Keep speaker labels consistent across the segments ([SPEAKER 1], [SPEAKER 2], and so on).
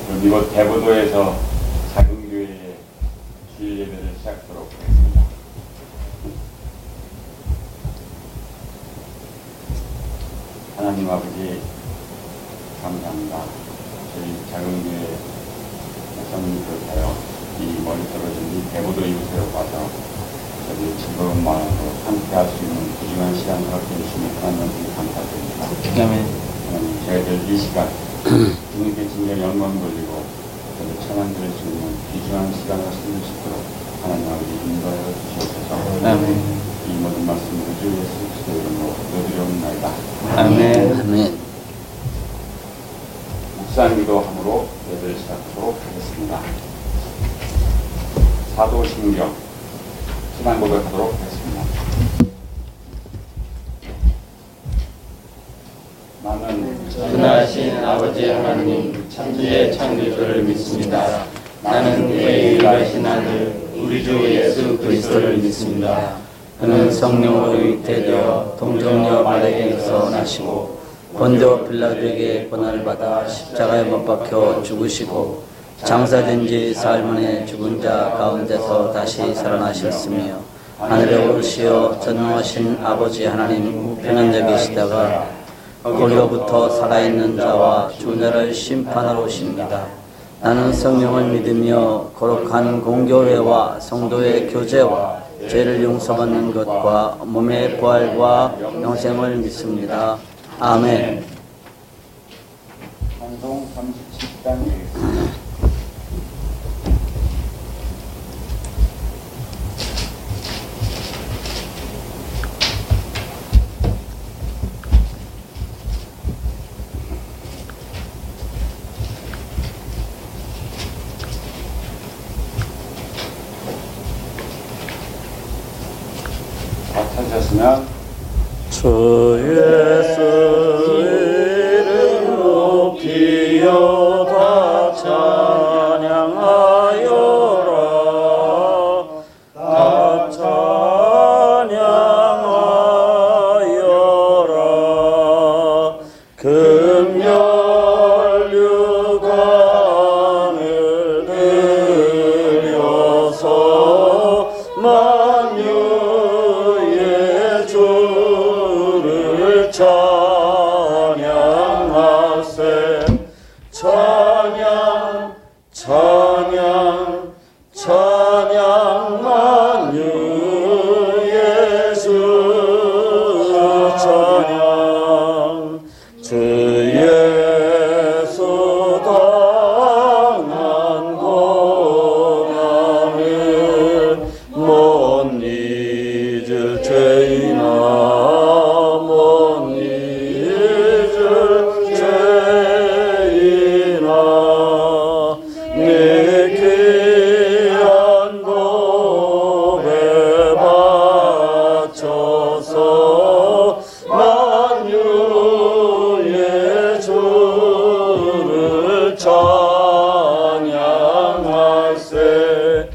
[SPEAKER 1] 그럼 이곳 대보도에서 작은 교회의 주일 예배를 시작하도록 하겠습니다. 하나님 아버지 감사합니다. 저희 작은 교회 성도를 비롯하여 이 멀리 떨어진 이 대보도 이곳에 와서 저희 즐거운 마음으로 함께할 수 있는 귀중한 시간을 갖게 해주시니 하나님께 감사드립니다. 하나님, 저희들 이 시간 주님께 진정 영광 돌리고 저희 찬양 드릴 수 있는 귀중한 시간을 쓰실 수 있도록 하나님 아버지 인도하여 주시옵소서.
[SPEAKER 2] 아멘.
[SPEAKER 1] 이 모든 말씀을 주 예수 그리스도 이름으로 기도드리옵나이다.
[SPEAKER 2] 아멘. 아멘.
[SPEAKER 1] 묵상기도함으로 예배를 시작하도록 하겠습니다. 사도신경 신앙 고백하도록 하겠습니다. 나는
[SPEAKER 2] 전능하신 아버지 하나님 천지의 창조주를 믿습니다. 나는 그의 유일하신 아들 우리 주 예수 그리스도를 믿습니다. 그는 성령으로 잉태되어 동정녀 마리아에게서 나시고 본디오 빌라도에게 고난을 받아 십자가에 못 박혀 죽으시고 장사된 지 사흘 만에 죽은 자 가운데서 다시 살아나셨으며 하늘에 오르시어 전능하신 아버지 하나님 우편한 데 계시다가 거기로부터 살아있는 자와 죽은 자를 심판하러 오십니다. 나는 성령을 믿으며 거룩한 공교회와 성도의 교제와 죄를 용서받는 것과 몸의 부활과 영생을 믿습니다. 아멘.
[SPEAKER 1] 찬송 37단 되겠습니다. 다 찾으셨으면
[SPEAKER 2] 주 예수 이름 높이여 다 찬양하여라 다 찬양하여라 금연류관을 들여서 만유의 주를 찬양하세 찬양 찬양 찬양 만유의 주 찬양 주 예수 당한 고난을 못 잊을 죄인아 못 잊을 죄인아 내 귀한 고백 바쳐서 만유의 주를 찬양하세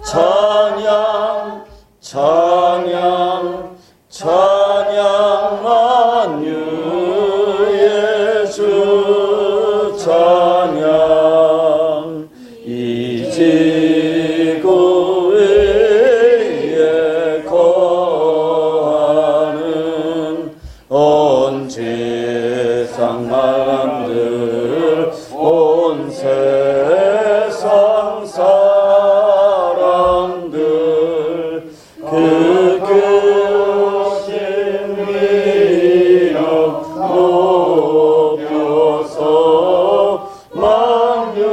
[SPEAKER 2] 찬양 찬양 찬양 만유의 주 찬양 이 지구 위에 거하는 온 세상 사람들 온 세상 사람들 그 크신 위력 높여서 만유의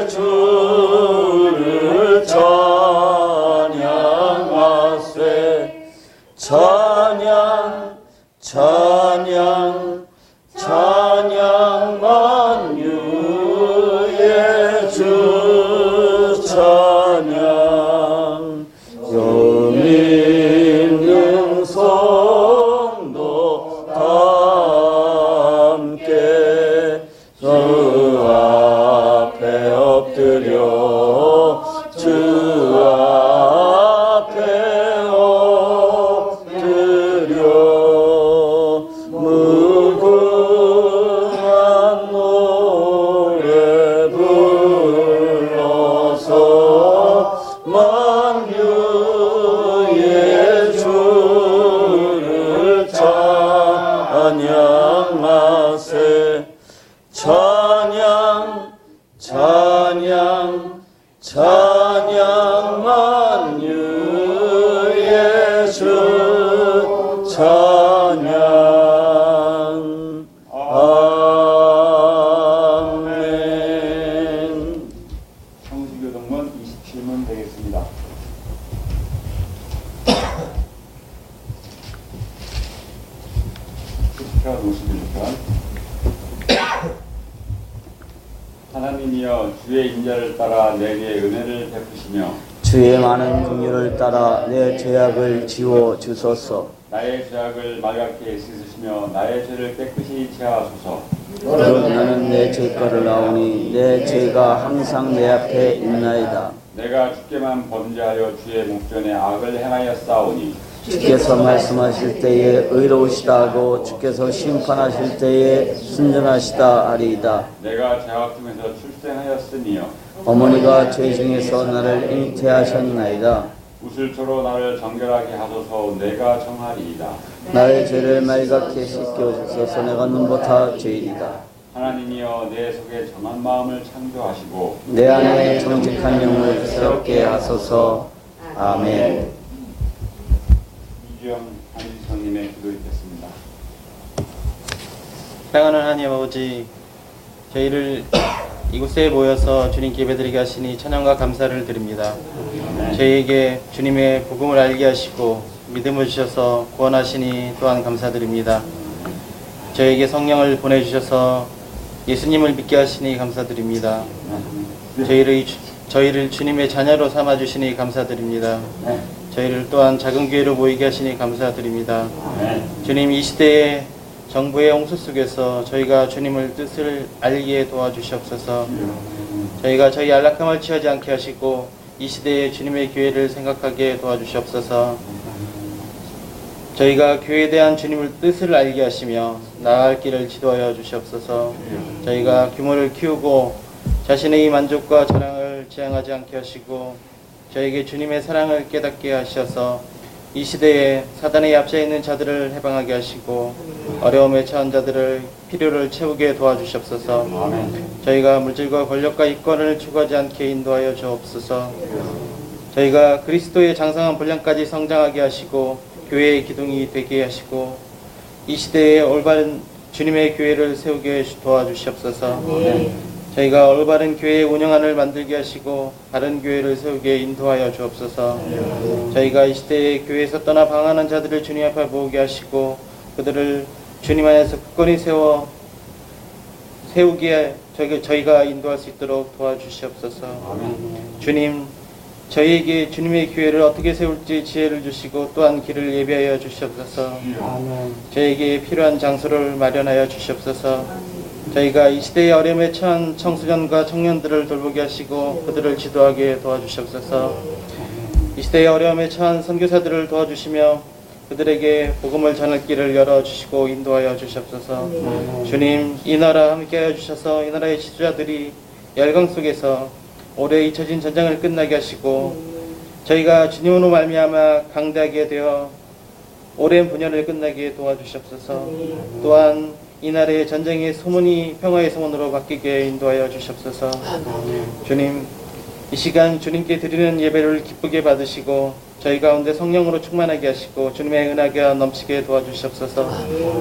[SPEAKER 2] 주를 찬양하세 찬양 찬양 찬양 만유의 주 찬양 영 있는 성도 다 함께 주 앞에 엎드려 주 앞에 엎드려 무궁한 노래 것을 천양 천양 천양 만유의 주 천양 아멘.
[SPEAKER 1] 성수교동문 27문 되겠습니다. 편 51편. 하나님이여 주의 인자를 따라 내게 은혜를 베푸시며
[SPEAKER 2] 주의 많은 긍휼을 따라 내 죄악을 지워 주소서.
[SPEAKER 1] 나의 죄악을 말갛게 씻으시며 나의 죄를 깨끗이 제하소서.
[SPEAKER 2] 그럼 나는 내 죄가를 나오니 내 죄가 항상 내 앞에 있나이다.
[SPEAKER 1] 내가 주께만 범죄하여 주의 목전에 악을 행하여 싸우니
[SPEAKER 2] 주께서 말씀하실 때에 의로우시다 하고 주께서 심판하실 때에 순전하시다 하리이다.
[SPEAKER 1] 내가 죄악 중에서 출생하였으니요
[SPEAKER 2] 어머니가 죄 중에서 나를 잉태하셨나이다.
[SPEAKER 1] 우슬초로 나를 정결하게 하소서. 내가 정하리이다.
[SPEAKER 2] 나의 죄를 말갛게 씻겨주소서. 내가 눈보다 죄이다.
[SPEAKER 1] 하나님이여 내 속에 정한 마음을 창조하시고
[SPEAKER 2] 내 안에 정직한 영을 새롭게 하소서. 아멘.
[SPEAKER 1] 이주영 안지성님의 기도 있겠습니다.
[SPEAKER 3] 사랑하는 하나님 아버지, 저희를 이곳에 모여서 주님께 예배드리게 하시니 찬양과 감사를 드립니다. 저희에게 주님의 복음을 알게 하시고 믿음을 주셔서 구원하시니 또한 감사드립니다. 저희에게 성령을 보내주셔서 예수님을 믿게 하시니 감사드립니다. 저희를 주님의 자녀로 삼아주시니 감사드립니다. 저희를 또한 작은 교회로 모이게 하시니 감사드립니다. 주님, 이 시대의 정부의 홍수 속에서 저희가 주님을 뜻을 알기에 도와주시옵소서. 저희가 저희 안락함을 취하지 않게 하시고 이 시대에 주님의 교회를 생각하게 도와주시옵소서. 저희가 교회에 대한 주님의 뜻을 알게 하시며 나아갈 길을 지도하여 주시옵소서. 저희가 규모를 키우고 자신의 만족과 자랑을 지향하지 않게 하시고 저에게 주님의 사랑을 깨닫게 하셔서 이 시대에 사단의 앞서 있는 자들을 해방하게 하시고 어려움에 처한 자들을 필요를 채우게 도와주시옵소서. 저희가 물질과 권력과 이권을 추구하지 않게 인도하여 주옵소서. 저희가 그리스도의 장성한 분량까지 성장하게 하시고 교회의 기둥이 되게 하시고 이 시대에 올바른 주님의 교회를 세우게 도와주시옵소서. 저희가 올바른 교회의 운영안을 만들게 하시고 바른 교회를 세우게 인도하여 주옵소서. 저희가 이 시대에 교회에서 떠나 방황하는 자들을 주님 앞에 모으게 하시고 그들을 주님 안에서 굳건히 세우기에 저희가 인도할 수 있도록 도와주시옵소서. 주님, 저희에게 주님의 교회를 어떻게 세울지 지혜를 주시고 또한 길을 예비하여 주시옵소서. 저희에게 필요한 장소를 마련하여 주시옵소서. 저희가 이 시대의 어려움에 처한 청소년과 청년들을 돌보게 하시고 그들을 지도하게 도와주시옵소서. 이 시대의 어려움에 처한 선교사들을 도와주시며 그들에게 복음을 전할 길을 열어주시고 인도하여 주시옵소서. 주님, 이 나라 함께하여 주셔서 이 나라의 지도자들이 열강 속에서 올해 잊혀진 전쟁을 끝나게 하시고 저희가 주님으로 말미암아 강대하게 되어 오랜 분열을 끝나게 도와주시옵소서. 또한 이 나라의 전쟁의 소문이 평화의 소문으로 바뀌게 인도하여 주시옵소서. 주님, 이 시간 주님께 드리는 예배를 기쁘게 받으시고 저희 가운데 성령으로 충만하게 하시고 주님의 은혜가 넘치게 도와주시옵소서.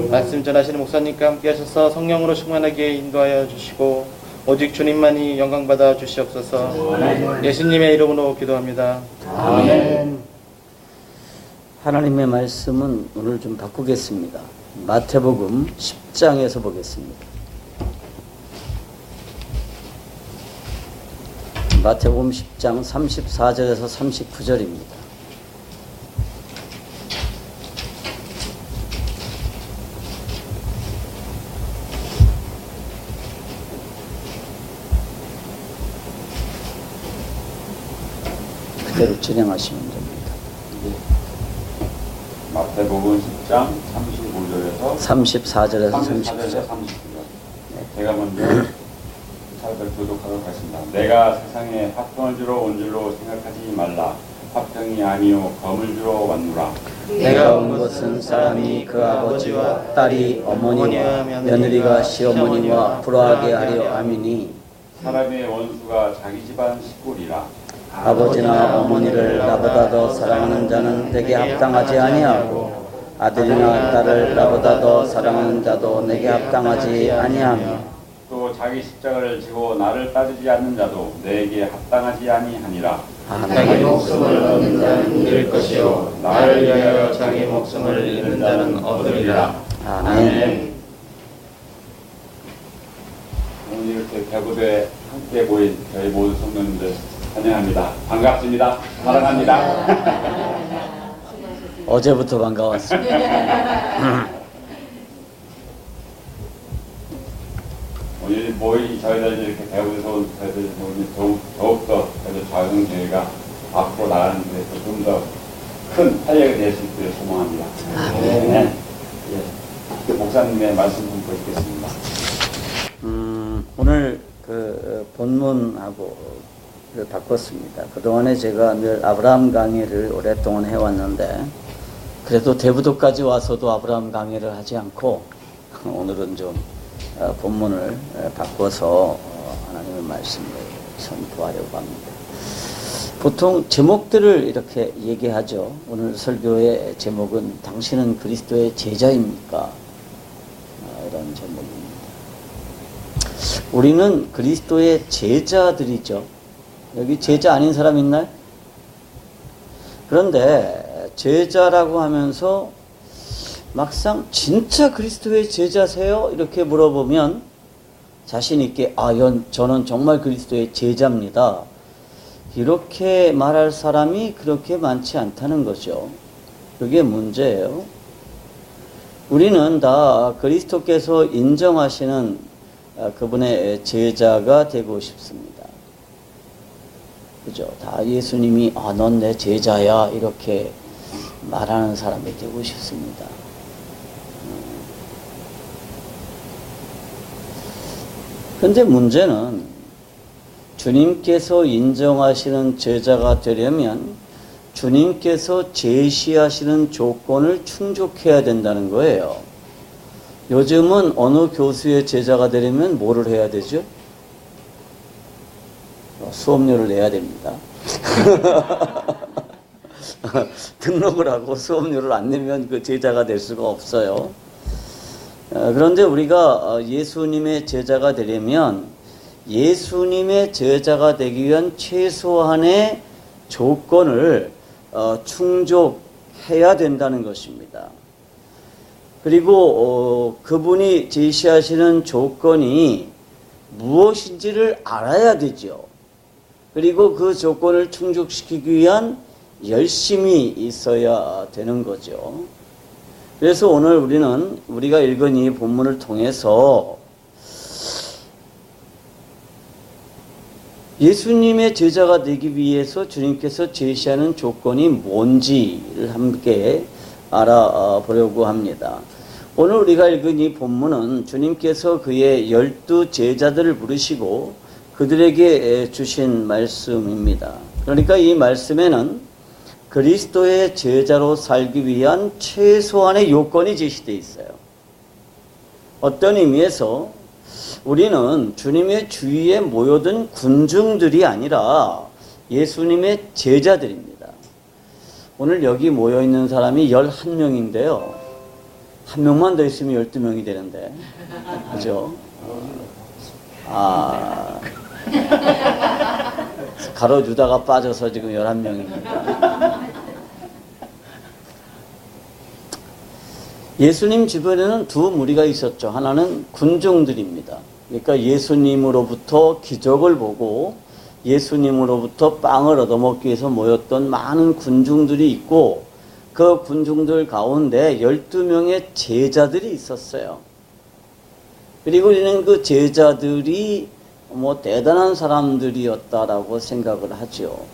[SPEAKER 3] 말씀 전하시는 목사님과 함께 하셔서 성령으로 충만하게 인도하여 주시고 오직 주님만이 영광받아 주시옵소서. 예수님의 이름으로 기도합니다.
[SPEAKER 2] 아멘. 하나님의 말씀은 오늘 좀 바꾸겠습니다. 마태복음 10장에서 보겠습니다. 마태복음 10장 34절에서 39절입니다. 그대로 진행하시면 됩니다.
[SPEAKER 1] 마태복음 10장 35절에서
[SPEAKER 2] 34절에서
[SPEAKER 1] 34절에서
[SPEAKER 2] 39절.
[SPEAKER 1] 39절. 제가 먼저 사역을 교독하도록 하겠습니다. 내가 세상에 화평을 주러 온 줄로 생각하지 말라. 화평이 아니요 검을 주러 왔노라.
[SPEAKER 2] 내가 온 것은 사람이 그 아버지와 딸이 어머니와 며느리가 시어머니와 불화하게 하려 함이니
[SPEAKER 1] 사람의 원수가 자기 집안 식구리라.
[SPEAKER 2] 아버지나 어머니를 나보다 더 사랑하는 자는 내게 합당하지 아니하고 아들이나 딸을 나보다 더 사랑하는 자도 내게 합당하지 아니하며
[SPEAKER 1] 또 자기 십자가를 지고 나를 따르지 않는 자도 내게 합당하지 아니하니라.
[SPEAKER 2] 자기 목숨을 얻는 자는 잃을 것이요
[SPEAKER 3] 나를 위하여 자기 목숨을 잃는 자는 얻으리라.
[SPEAKER 2] 아멘.
[SPEAKER 1] 오늘 이렇게 대구대에 함께 모인 저희 모든 성도님들 환영합니다. 반갑습니다. 사랑합니다.
[SPEAKER 2] 어제부터 반가웠습니다.
[SPEAKER 1] 오늘 모인 저희들 이렇게 대구에서 온 저희들 더욱더 그래도 자영교회가 앞으로 나가는 데서 좀 더 큰 활약이 될 수 있기를 소망합니다. 네. 예. 목사님의 말씀 좀 보시겠습니다.
[SPEAKER 2] 오늘 그 본문하고 바꿨습니다. 그동안에 제가 늘 아브라함 강의를 오랫동안 해왔는데 그래도 대부도까지 와서도 아브라함 강의를 하지 않고 오늘은 좀 본문을 바꿔서 하나님의 말씀을 선포하려고 합니다. 보통 제목들을 이렇게 얘기하죠. 오늘 설교의 제목은 당신은 그리스도의 제자입니까? 이런 제목입니다. 우리는 그리스도의 제자들이죠. 여기 제자 아닌 사람 있나요? 그런데 제자라고 하면서 막상 진짜 그리스도의 제자세요? 이렇게 물어보면 자신 있게 저는 정말 그리스도의 제자입니다. 이렇게 말할 사람이 그렇게 많지 않다는 거죠. 그게 문제예요. 우리는 다 그리스도께서 인정하시는 그분의 제자가 되고 싶습니다. 그죠? 다 예수님이 넌 내 제자야 이렇게 말하는 사람이 되고 싶습니다. 그런데 문제는 주님께서 인정하시는 제자가 되려면 주님께서 제시하시는 조건을 충족해야 된다는 거예요. 요즘은 어느 교수의 제자가 되려면 뭐를 해야 되죠? 수업료를 내야 됩니다. 등록을 하고 수업료를 안 내면 그 제자가 될 수가 없어요. 그런데 우리가 예수님의 제자가 되려면 예수님의 제자가 되기 위한 최소한의 조건을 충족해야 된다는 것입니다. 그리고 그분이 제시하시는 조건이 무엇인지를 알아야 되죠. 그리고 그 조건을 충족시키기 위한 열심이 있어야 되는 거죠. 그래서 오늘 우리가 읽은 이 본문을 통해서 예수님의 제자가 되기 위해서 주님께서 제시하는 조건이 뭔지를 함께 알아보려고 합니다. 오늘 우리가 읽은 이 본문은 주님께서 그의 12 제자들을 부르시고 그들에게 주신 말씀입니다. 그러니까 이 말씀에는 그리스도의 제자로 살기 위한 최소한의 요건이 제시되어 있어요. 어떤 의미에서 우리는 주님의 주위에 모여든 군중들이 아니라 예수님의 제자들입니다. 오늘 여기 모여있는 사람이 11명인데요. 한 명만 더 있으면 12명이 되는데. 그죠? 가로주다가 빠져서 지금 11명입니다. 예수님 주변에는 두 무리가 있었죠. 하나는 군중들입니다. 그러니까 예수님으로부터 기적을 보고 예수님으로부터 빵을 얻어먹기 위해서 모였던 많은 군중들이 있고 그 군중들 가운데 12명의 제자들이 있었어요. 그리고 우리는 그 제자들이 대단한 사람들이었다라고 생각을 하죠.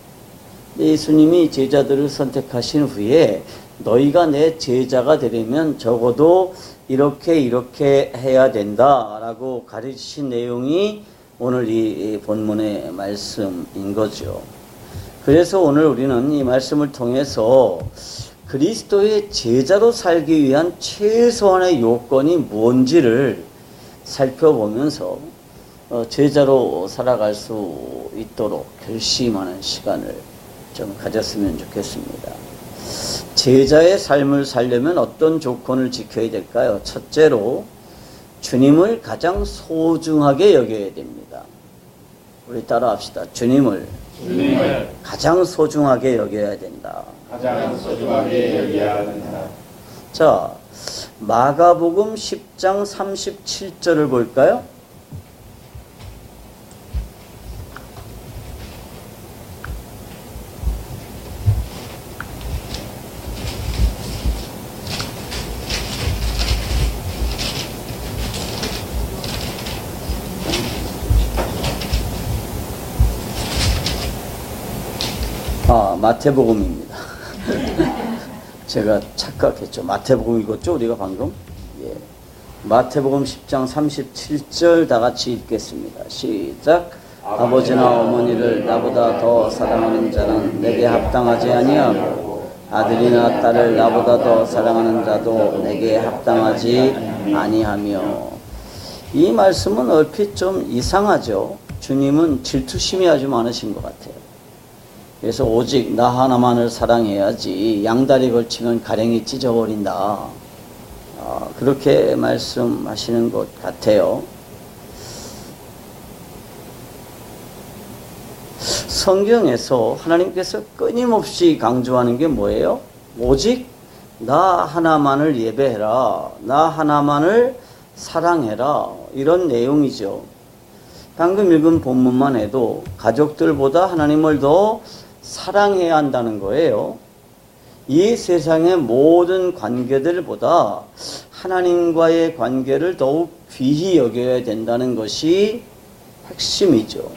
[SPEAKER 2] 예수님이 제자들을 선택하신 후에 너희가 내 제자가 되려면 적어도 이렇게 해야 된다라고 가르치신 내용이 오늘 이 본문의 말씀인 거죠. 그래서 오늘 우리는 이 말씀을 통해서
[SPEAKER 4] 그리스도의 제자로 살기 위한 최소한의 요건이 뭔지를 살펴보면서 제자로 살아갈 수 있도록 결심하는 시간을 좀 가졌으면 좋겠습니다. 제자의 삶을 살려면 어떤 조건을 지켜야 될까요? 첫째로 주님을 가장 소중하게 여겨야 됩니다. 우리 따라 합시다. 주님을 가장 소중하게 여겨야 된다.
[SPEAKER 1] 가장 소중하게 여겨야 한다.
[SPEAKER 4] 자, 마가복음 10장 37절을 볼까요? 마태복음입니다. 제가 착각했죠. 마태복음 읽었죠? 우리가 방금? 예. 마태복음 10장 37절 다 같이 읽겠습니다. 시작. 아버지나 어머니를 나보다 더 사랑하는 자는 내게 합당하지 아니하고 아들이나 딸을 나보다 더 사랑하는 자도 내게 합당하지 아니하며. 이 말씀은 얼핏 좀 이상하죠. 주님은 질투심이 아주 많으신 것 같아요. 그래서 오직 나 하나만을 사랑해야지 양다리 걸치면 가랭이 찢어버린다. 그렇게 말씀하시는 것 같아요. 성경에서 하나님께서 끊임없이 강조하는 게 뭐예요? 오직 나 하나만을 예배해라. 나 하나만을 사랑해라. 이런 내용이죠. 방금 읽은 본문만 해도 가족들보다 하나님을 더 사랑해야 한다는 거예요. 이 세상의 모든 관계들보다 하나님과의 관계를 더욱 귀히 여겨야 된다는 것이 핵심이죠.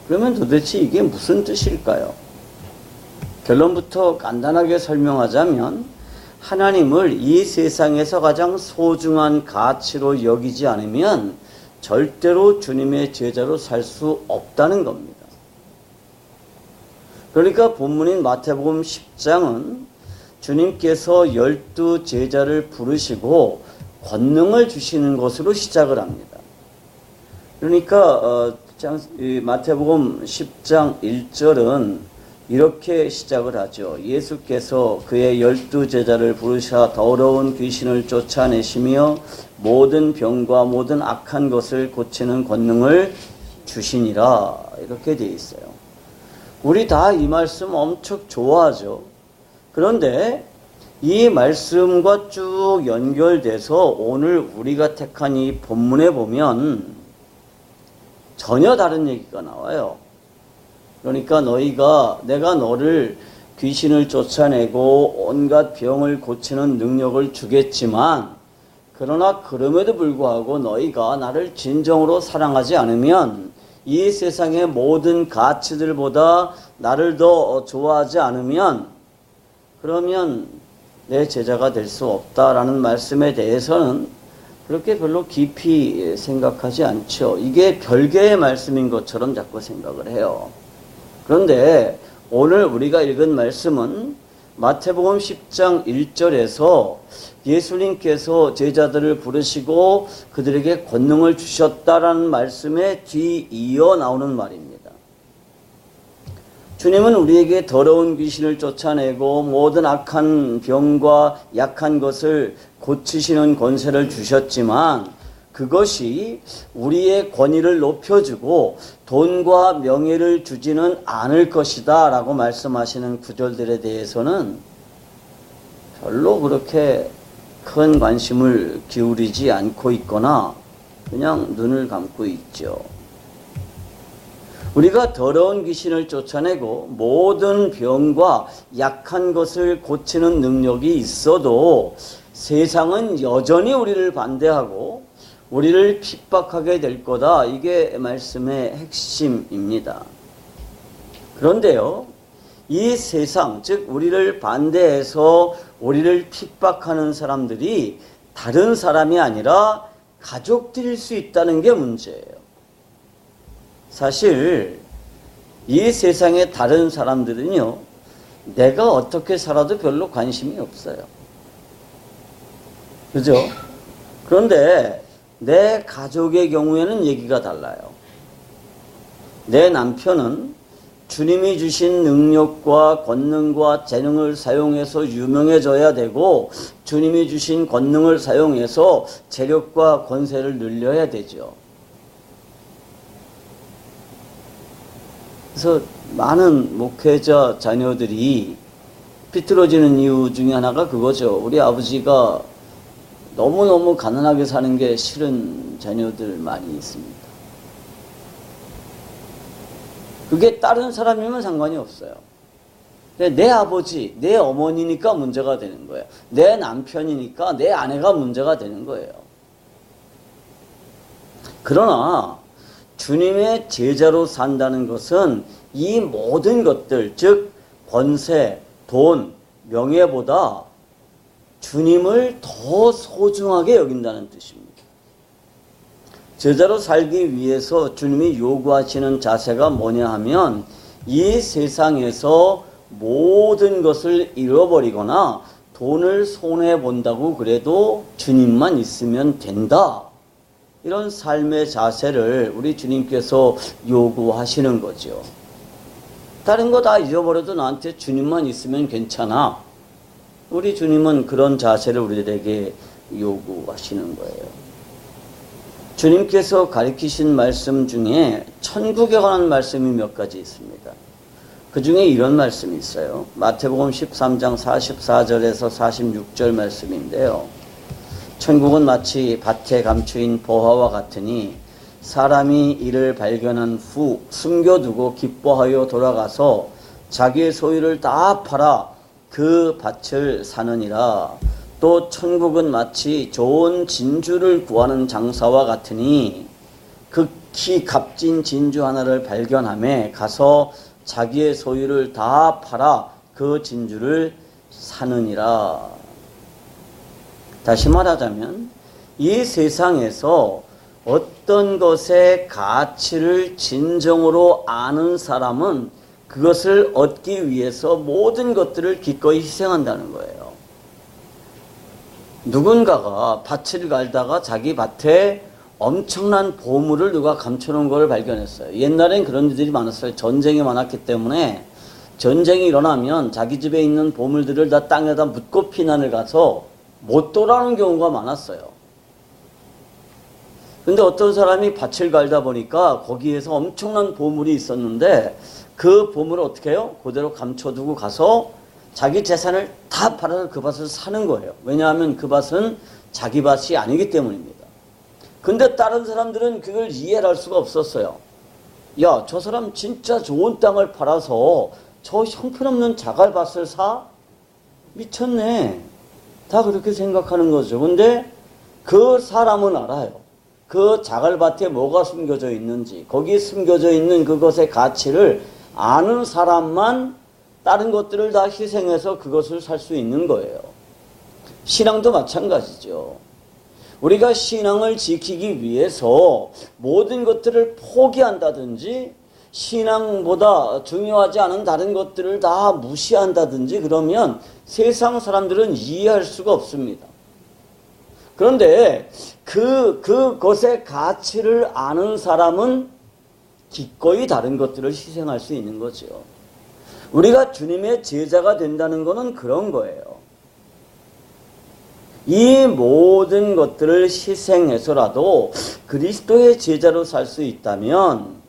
[SPEAKER 4] 그러면 도대체 이게 무슨 뜻일까요? 결론부터 간단하게 설명하자면 하나님을 이 세상에서 가장 소중한 가치로 여기지 않으면 절대로 주님의 제자로 살 수 없다는 겁니다. 그러니까 본문인 마태복음 10장은 주님께서 12 제자를 부르시고 권능을 주시는 것으로 시작을 합니다. 그러니까 마태복음 10장 1절은 이렇게 시작을 하죠. 예수께서 그의 12 제자를 부르사 더러운 귀신을 쫓아내시며 모든 병과 모든 악한 것을 고치는 권능을 주시니라. 이렇게 되어 있어요. 우리 다 이 말씀 엄청 좋아하죠. 그런데 이 말씀과 쭉 연결돼서 오늘 우리가 택한 이 본문에 보면 전혀 다른 얘기가 나와요. 그러니까 내가 너를 귀신을 쫓아내고 온갖 병을 고치는 능력을 주겠지만 그러나 그럼에도 불구하고 너희가 나를 진정으로 사랑하지 않으면 이 세상의 모든 가치들보다 나를 더 좋아하지 않으면 그러면 내 제자가 될 수 없다라는 말씀에 대해서는 그렇게 별로 깊이 생각하지 않죠. 이게 별개의 말씀인 것처럼 자꾸 생각을 해요. 그런데 오늘 우리가 읽은 말씀은 마태복음 10장 1절에서 예수님께서 제자들을 부르시고 그들에게 권능을 주셨다라는 말씀에 뒤이어 나오는 말입니다. 주님은 우리에게 더러운 귀신을 쫓아내고 모든 악한 병과 약한 것을 고치시는 권세를 주셨지만 그것이 우리의 권위를 높여주고 돈과 명예를 주지는 않을 것이다 라고 말씀하시는 구절들에 대해서는 별로 그렇게 큰 관심을 기울이지 않고 있거나 그냥 눈을 감고 있죠. 우리가 더러운 귀신을 쫓아내고 모든 병과 약한 것을 고치는 능력이 있어도 세상은 여전히 우리를 반대하고 우리를 핍박하게 될 거다. 이게 말씀의 핵심입니다. 그런데요, 이 세상, 즉 우리를 반대해서 우리를 핍박하는 사람들이 다른 사람이 아니라 가족들일 수 있다는 게 문제예요. 사실 이 세상의 다른 사람들은요, 내가 어떻게 살아도 별로 관심이 없어요. 그죠? 그런데 내 가족의 경우에는 얘기가 달라요. 내 남편은 주님이 주신 능력과 권능과 재능을 사용해서 유명해져야 되고, 주님이 주신 권능을 사용해서 재력과 권세를 늘려야 되죠. 그래서 많은 목회자 자녀들이 비틀어지는 이유 중에 하나가 그거죠. 우리 아버지가 너무너무 가난하게 사는 게 싫은 자녀들 많이 있습니다. 그게 다른 사람이면 상관이 없어요. 내 아버지, 내 어머니니까 문제가 되는 거예요. 내 남편이니까 내 아내가 문제가 되는 거예요. 그러나 주님의 제자로 산다는 것은 이 모든 것들, 즉 권세, 돈, 명예보다 주님을 더 소중하게 여긴다는 뜻입니다. 제자로 살기 위해서 주님이 요구하시는 자세가 뭐냐 하면, 이 세상에서 모든 것을 잃어버리거나 돈을 손해본다고 그래도 주님만 있으면 된다. 이런 삶의 자세를 우리 주님께서 요구하시는 거죠. 다른 거 다 잊어버려도 나한테 주님만 있으면 괜찮아. 우리 주님은 그런 자세를 우리들에게 요구하시는 거예요. 주님께서 가르치신 말씀 중에 천국에 관한 말씀이 몇 가지 있습니다. 그 중에 이런 말씀이 있어요. 마태복음 13장 44절에서 46절 말씀인데요. 천국은 마치 밭에 감추인 보화와 같으니 사람이 이를 발견한 후 숨겨두고 기뻐하여 돌아가서 자기의 소유를 다 팔아 그 밭을 사느니라. 또 천국은 마치 좋은 진주를 구하는 장사와 같으니 극히 값진 진주 하나를 발견하며 가서 자기의 소유를 다 팔아 그 진주를 사느니라. 다시 말하자면 이 세상에서 어떤 것의 가치를 진정으로 아는 사람은 그것을 얻기 위해서 모든 것들을 기꺼이 희생한다는 거예요. 누군가가 밭을 갈다가 자기 밭에 엄청난 보물을 누가 감춰놓은 걸 발견했어요. 옛날엔 그런 일들이 많았어요. 전쟁이 많았기 때문에 전쟁이 일어나면 자기 집에 있는 보물들을 다 땅에다 묻고 피난을 가서 못 돌아오는 경우가 많았어요. 근데 어떤 사람이 밭을 갈다 보니까 거기에서 엄청난 보물이 있었는데 그 보물을 어떻게 해요? 그대로 감춰두고 가서 자기 재산을 다 팔아서 그 밭을 사는 거예요. 왜냐하면 그 밭은 자기 밭이 아니기 때문입니다. 근데 다른 사람들은 그걸 이해를 할 수가 없었어요. 야, 저 사람 진짜 좋은 땅을 팔아서 저 형편없는 자갈밭을 사? 미쳤네. 다 그렇게 생각하는 거죠. 근데 그 사람은 알아요. 그 자갈밭에 뭐가 숨겨져 있는지, 거기에 숨겨져 있는 그것의 가치를 아는 사람만 다른 것들을 다 희생해서 그것을 살 수 있는 거예요. 신앙도 마찬가지죠. 우리가 신앙을 지키기 위해서 모든 것들을 포기한다든지 신앙보다 중요하지 않은 다른 것들을 다 무시한다든지 그러면 세상 사람들은 이해할 수가 없습니다. 그런데 그것의 가치를 아는 사람은 기꺼이 다른 것들을 희생할 수 있는 거죠. 우리가 주님의 제자가 된다는 것은 그런 거예요. 이 모든 것들을 희생해서라도 그리스도의 제자로 살 수 있다면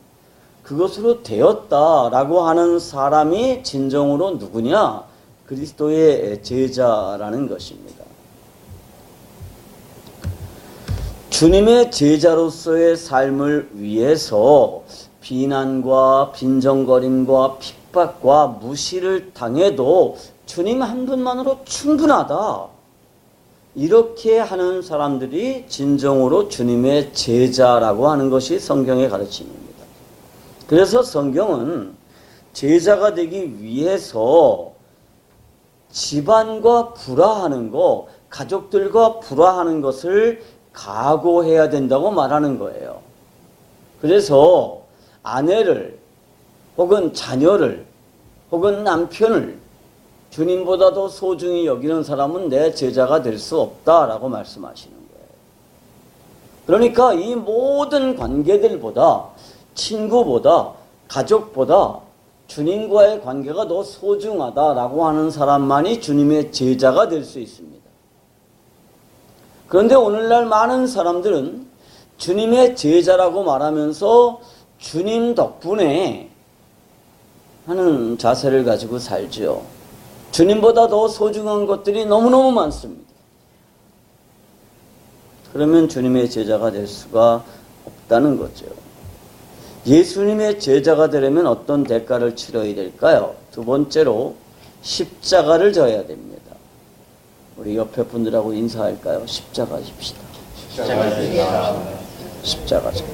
[SPEAKER 4] 그것으로 되었다라고 하는 사람이 진정으로 누구냐? 그리스도의 제자라는 것입니다. 주님의 제자로서의 삶을 위해서 비난과 빈정거림과 핍박과 무시를 당해도 주님 한 분만으로 충분하다. 이렇게 하는 사람들이 진정으로 주님의 제자라고 하는 것이 성경의 가르침입니다. 그래서 성경은 제자가 되기 위해서 집안과 불화하는 거, 가족들과 불화하는 것을 각오해야 된다고 말하는 거예요. 그래서 아내를 혹은 자녀를 혹은 남편을 주님보다 더 소중히 여기는 사람은 내 제자가 될 수 없다라고 말씀하시는 거예요. 그러니까 이 모든 관계들보다, 친구보다, 가족보다 주님과의 관계가 더 소중하다라고 하는 사람만이 주님의 제자가 될 수 있습니다. 그런데 오늘날 많은 사람들은 주님의 제자라고 말하면서 주님 덕분에 하는 자세를 가지고 살죠. 주님보다 더 소중한 것들이 너무너무 많습니다. 그러면 주님의 제자가 될 수가 없다는 거죠. 예수님의 제자가 되려면 어떤 대가를 치러야 될까요? 두 번째로 십자가를 져야 됩니다. 우리 옆에 분들하고 인사할까요? 십자가 집시다. 십자가 졌다.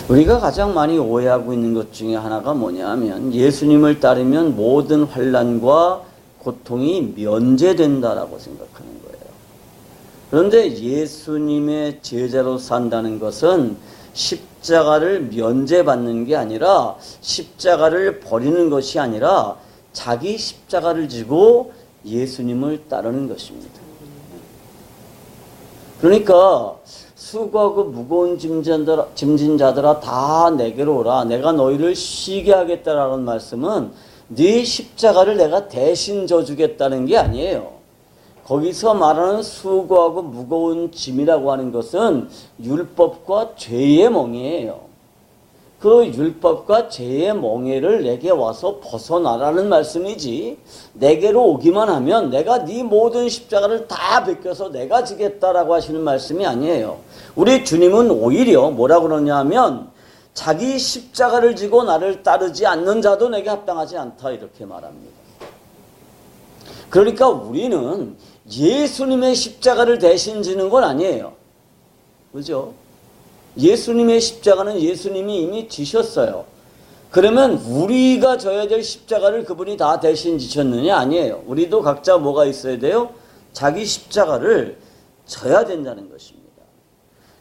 [SPEAKER 4] 우리가 가장 많이 오해하고 있는 것 중에 하나가 뭐냐면 예수님을 따르면 모든 환난과 고통이 면제된다라고 생각하는 거예요. 그런데 예수님의 제자로 산다는 것은 십자가를 면제받는 게 아니라, 십자가를 버리는 것이 아니라 자기 십자가를 지고 예수님을 따르는 것입니다. 그러니까 수고하고 무거운 짐진자들아 다 내게로 오라, 내가 너희를 쉬게 하겠다라는 말씀은 네 십자가를 내가 대신 져주겠다는 게 아니에요. 거기서 말하는 수고하고 무거운 짐이라고 하는 것은 율법과 죄의 멍에예요. 그 율법과 죄의 멍에를 내게 와서 벗어나라는 말씀이지, 내게로 오기만 하면 내가 네 모든 십자가를 다 벗겨서 내가 지겠다라고 하시는 말씀이 아니에요. 우리 주님은 오히려 뭐라고 그러냐 하면 자기 십자가를 지고 나를 따르지 않는 자도 내게 합당하지 않다, 이렇게 말합니다. 그러니까 우리는 예수님의 십자가를 대신 지는 건 아니에요. 그죠? 예수님의 십자가는 예수님이 이미 지셨어요. 그러면 우리가 져야 될 십자가를 그분이 다 대신 지셨느냐? 아니에요. 우리도 각자 뭐가 있어야 돼요? 자기 십자가를 져야 된다는 것입니다.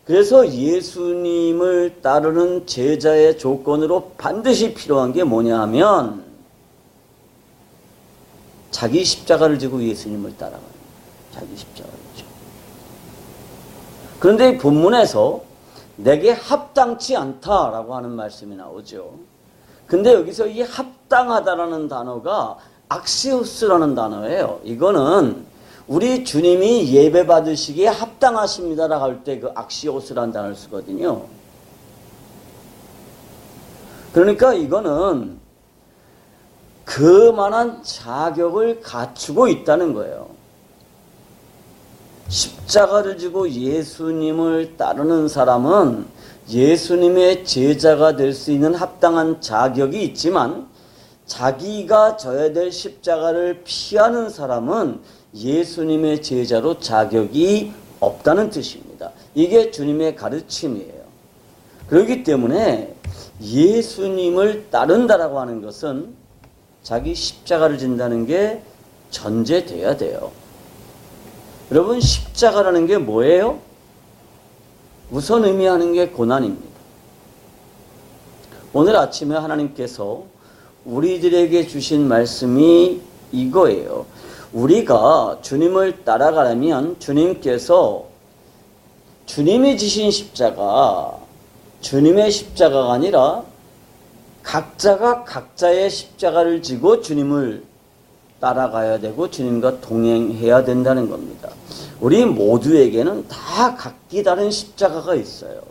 [SPEAKER 4] 그래서 예수님을 따르는 제자의 조건으로 반드시 필요한 게 뭐냐 하면 자기 십자가를 지고 예수님을 따라가는 거예요. 자기 십자가를 지고. 그런데 이 본문에서 내게 합당치 않다라고 하는 말씀이 나오죠. 근데 여기서 이 합당하다라는 단어가 악시우스라는 단어예요. 이거는 우리 주님이 예배 받으시기에 합당하십니다라고 할 때 그 악시오스라는 단어를 쓰거든요. 그러니까 이거는 그만한 자격을 갖추고 있다는 거예요. 십자가를 지고 예수님을 따르는 사람은 예수님의 제자가 될 수 있는 합당한 자격이 있지만, 자기가 져야 될 십자가를 피하는 사람은 예수님의 제자로 자격이 없다는 뜻입니다. 이게 주님의 가르침이에요. 그렇기 때문에 예수님을 따른다라고 하는 것은 자기 십자가를 진다는 게 전제돼야 돼요. 여러분, 십자가라는 게 뭐예요? 우선 의미하는 게 고난입니다. 오늘 아침에 하나님께서 우리들에게 주신 말씀이 이거예요. 우리가 주님을 따라가려면 주님께서 주님이 지신 십자가, 주님의 십자가가 아니라 각자가 각자의 십자가를 지고 주님을 따라가야 되고 주님과 동행해야 된다는 겁니다. 우리 모두에게는 다 각기 다른 십자가가 있어요.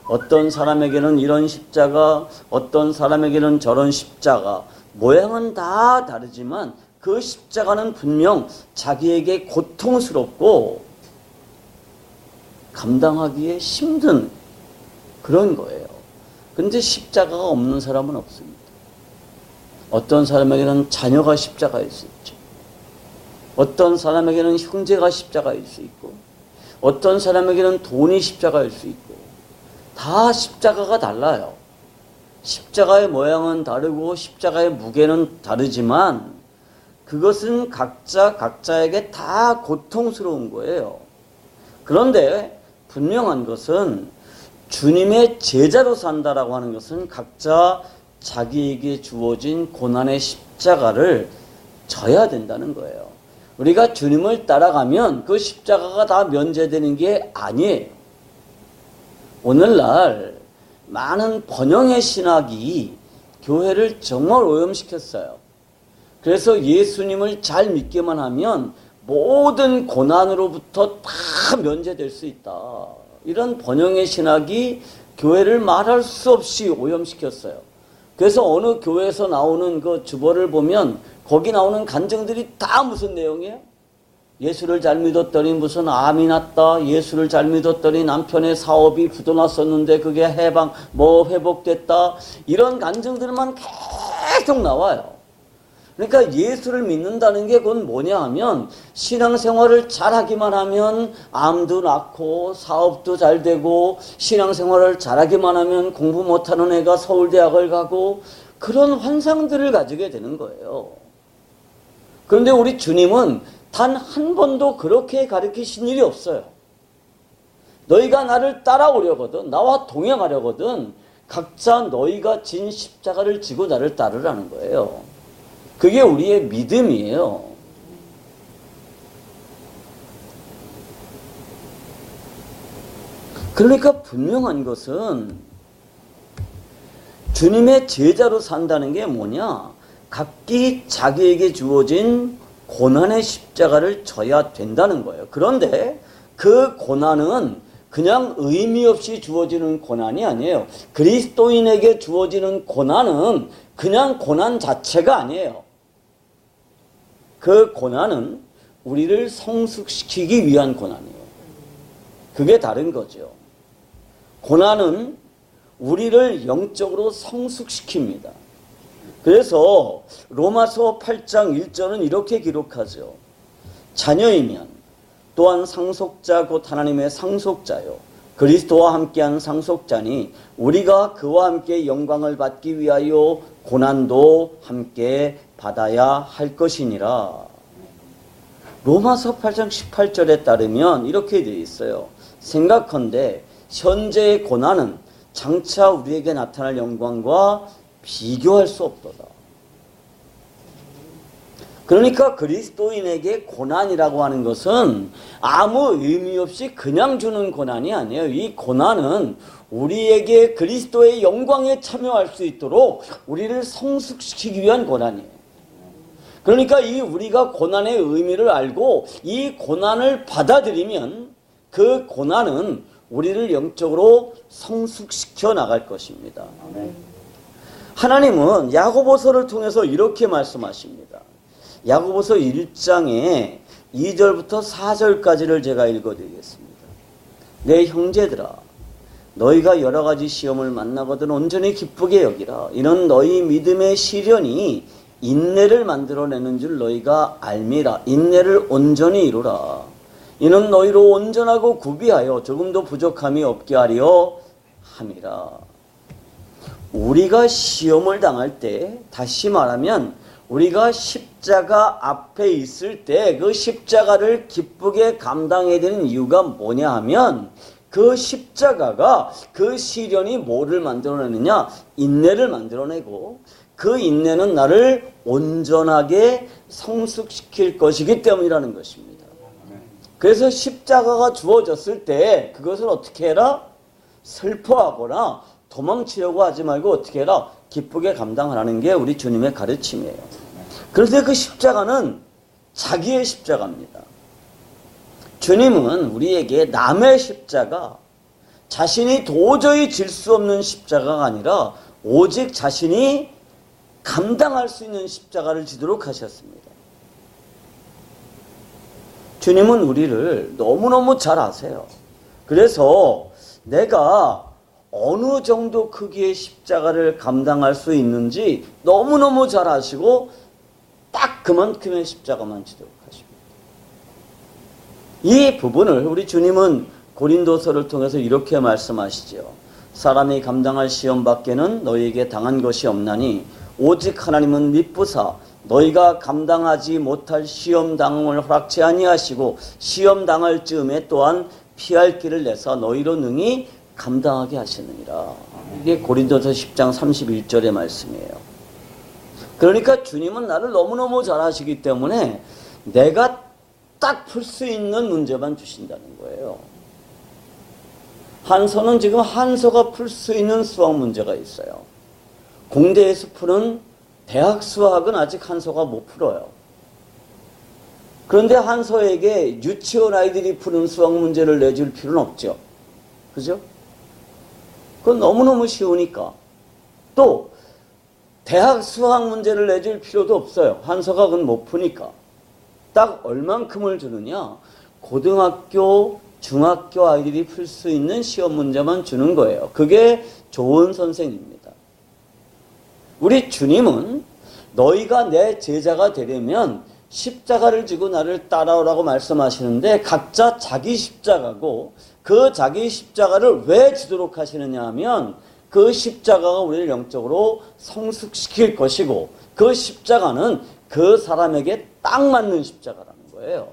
[SPEAKER 4] 어떤 사람에게는 이런 십자가, 어떤 사람에게는 저런 십자가, 모양은 다 다르지만 그 십자가는 분명 자기에게 고통스럽고 감당하기에 힘든 그런 거예요. 그런데 십자가가 없는 사람은 없습니다. 어떤 사람에게는 자녀가 십자가일 수 있죠. 어떤 사람에게는 형제가 십자가일 수 있고, 어떤 사람에게는 돈이 십자가일 수 있고, 다 십자가가 달라요. 십자가의 모양은 다르고 십자가의 무게는 다르지만 그것은 각자 각자에게 다 고통스러운 거예요. 그런데 분명한 것은 주님의 제자로 산다라고 하는 것은 각자 자기에게 주어진 고난의 십자가를 져야 된다는 거예요. 우리가 주님을 따라가면 그 십자가가 다 면제되는 게 아니에요. 오늘날 많은 번영의 신학이 교회를 정말 오염시켰어요. 그래서 예수님을 잘 믿기만 하면 모든 고난으로부터 다 면제될 수 있다. 이런 번영의 신학이 교회를 말할 수 없이 오염시켰어요. 그래서 어느 교회에서 나오는 그 주보를 보면 거기 나오는 간증들이 다 무슨 내용이에요? 예수를 잘 믿었더니 무슨 암이 났다. 예수를 잘 믿었더니 남편의 사업이 부도났었는데 그게 회복됐다. 이런 간증들만 계속 나와요. 그러니까 예수를 믿는다는 게 그건 뭐냐 하면 신앙생활을 잘하기만 하면 암도 낫고 사업도 잘 되고 신앙생활을 잘하기만 하면 공부 못하는 애가 서울대학을 가고 그런 환상들을 가지게 되는 거예요. 그런데 우리 주님은 단 한 번도 그렇게 가르치신 일이 없어요. 너희가 나를 따라오려거든 나와 동행하려거든 각자 너희가 진 십자가를 지고 나를 따르라는 거예요. 그게 우리의 믿음이에요. 그러니까 분명한 것은 주님의 제자로 산다는 게 뭐냐? 각기 자기에게 주어진 고난의 십자가를 져야 된다는 거예요. 그런데 그 고난은 그냥 의미 없이 주어지는 고난이 아니에요. 그리스도인에게 주어지는 고난은 그냥 고난 자체가 아니에요. 그 고난은 우리를 성숙시키기 위한 고난이에요. 그게 다른 거죠. 고난은 우리를 영적으로 성숙시킵니다. 그래서 로마서 8장 1절은 이렇게 기록하죠. 자녀이면 또한 상속자 곧 하나님의 상속자요 그리스도와 함께한 상속자니 우리가 그와 함께 영광을 받기 위하여 고난도 함께 받아야 할 것이니라. 로마서 8장 18절에 따르면 이렇게 되어 있어요. 생각컨대 현재의 고난은 장차 우리에게 나타날 영광과 비교할 수 없도다. 그러니까 그리스도인에게 고난이라고 하는 것은 아무 의미 없이 그냥 주는 고난이 아니에요. 이 고난은 우리에게 그리스도의 영광에 참여할 수 있도록 우리를 성숙시키기 위한 고난이에요. 그러니까 이 우리가 고난의 의미를 알고 이 고난을 받아들이면 그 고난은 우리를 영적으로 성숙시켜 나갈 것입니다. 하나님은 야고보서를 통해서 이렇게 말씀하십니다. 야고보서 1장에 2절부터 4절까지를 제가 읽어드리겠습니다. 내 형제들아 너희가 여러 가지 시험을 만나거든 온전히 기쁘게 여기라. 이는 너희 믿음의 시련이 인내를 만들어내는 줄 너희가 알미라. 인내를 온전히 이루라. 이는 너희로 온전하고 구비하여 조금도 부족함이 없게 하려 함이라. 우리가 시험을 당할 때 다시 말하면 우리가 십자가 앞에 있을 때 그 십자가를 기쁘게 감당해야 되는 이유가 뭐냐 하면 그 십자가가 그 시련이 뭐를 만들어내느냐? 인내를 만들어내고 그 인내는 나를 온전하게 성숙시킬 것이기 때문이라는 것입니다. 그래서 십자가가 주어졌을 때 그것을 어떻게 해라? 슬퍼하거나 도망치려고 하지 말고 어떻게 해라? 기쁘게 감당하라는 게 우리 주님의 가르침이에요. 그런데 그 십자가는 자기의 십자가입니다. 주님은 우리에게 남의 십자가, 자신이 도저히 질 수 없는 십자가가 아니라 오직 자신이 감당할 수 있는 십자가를 지도록 하셨습니다. 주님은 우리를 너무너무 잘 아세요. 그래서 내가 어느 정도 크기의 십자가를 감당할 수 있는지 너무너무 잘 아시고 딱 그만큼의 십자가만 지도록 하십니다. 이 부분을 우리 주님은 고린도서를 통해서 이렇게 말씀하시죠. 사람이 감당할 시험 밖에는 너희에게 당한 것이 없나니 오직 하나님은 미쁘사 너희가 감당하지 못할 시험 당함을 허락치 아니하시고 시험 당할 즈음에 또한 피할 길을 내서 너희로 능히 감당하게 하시느니라. 이게 고린도서 10장 31절의 말씀이에요. 그러니까 주님은 나를 너무너무 잘 아시기 때문에 내가 딱 풀 수 있는 문제만 주신다는 거예요. 한서는 지금 한서가 풀 수 있는 수학 문제가 있어요. 공대에서 푸는 대학 수학은 아직 한서가 못 풀어요. 그런데 한서에게 유치원 아이들이 푸는 수학 문제를 내줄 필요는 없죠. 그죠? 그건 너무너무 쉬우니까. 또 대학 수학 문제를 내줄 필요도 없어요. 한서가 그건 못 푸니까. 딱 얼만큼을 주느냐? 고등학교, 중학교 아이들이 풀 수 있는 시험 문제만 주는 거예요. 그게 좋은 선생입니다. 우리 주님은 너희가 내 제자가 되려면 십자가를 지고 나를 따라오라고 말씀하시는데 각자 자기 십자가고 그 자기 십자가를 왜 지도록 하시느냐 하면 그 십자가가 우리를 영적으로 성숙시킬 것이고 그 십자가는 그 사람에게 딱 맞는 십자가라는 거예요.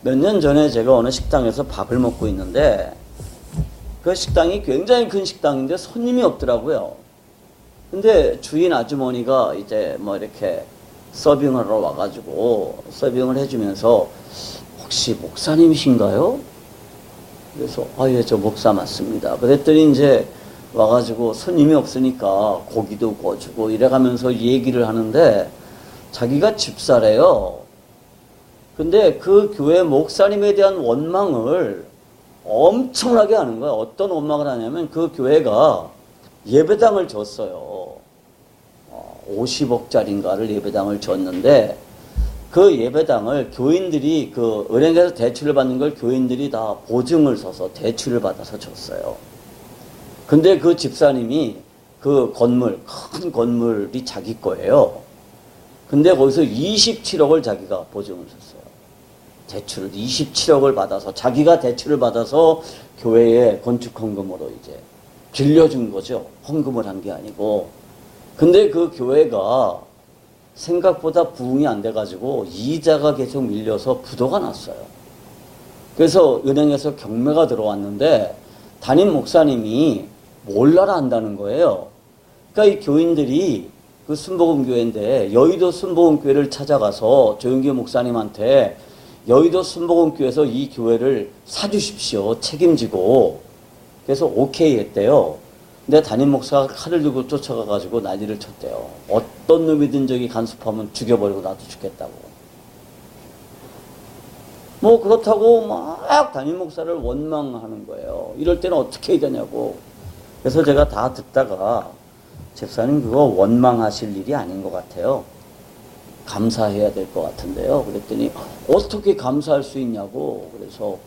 [SPEAKER 4] 몇 년 전에 제가 어느 식당에서 밥을 먹고 있는데 그 식당이 굉장히 큰 식당인데 손님이 없더라고요. 근데 주인 아주머니가 이제 뭐 이렇게 서빙하러 와가지고 서빙을 해주면서 혹시 목사님이신가요? 그래서 예, 저 목사 맞습니다. 그랬더니 이제 와가지고 손님이 없으니까 고기도 구워주고 이래가면서 얘기를 하는데 자기가 집사래요. 근데 그 교회 목사님에 대한 원망을 엄청나게 하는 거야. 어떤 원망을 하냐면 그 교회가 예배당을 줬어요. 50억짜리인가를 예배당을 줬는데 그 예배당을 교인들이 그 은행에서 대출을 받는 걸 교인들이 다 보증을 서서 대출을 받아서 줬어요. 근데 그 집사님이 그 건물, 큰 건물이 자기 거예요. 근데 거기서 27억을 자기가 보증을 줬어요. 대출을 27억을 받아서 자기가 대출을 받아서 교회에 건축 헌금으로 이제 빌려준 거죠. 헌금을 한 게 아니고. 근데 그 교회가 생각보다 부흥이 안 돼가지고 이자가 계속 밀려서 부도가 났어요. 그래서 은행에서 경매가 들어왔는데 담임 목사님이 몰라라 한다는 거예요. 그러니까 이 교인들이 그 순복음교회인데 여의도 순복음교회를 찾아가서 조영규 목사님한테 여의도 순복음교회에서 이 교회를 사주십시오. 책임지고. 그래서 오케이 했대요. 근데 담임 목사가 칼을 들고 쫓아가가지고 난리를 쳤대요. 어떤 놈이든 저기 간섭하면 죽여버리고 나도 죽겠다고. 뭐 그렇다고 막 담임 목사를 원망하는 거예요. 이럴 때는 어떻게 해야 되냐고. 그래서 제가 다 듣다가 집사님 그거 원망하실 일이 아닌 것 같아요. 감사해야 될 것 같은데요. 그랬더니 어떻게 감사할 수 있냐고. 그래서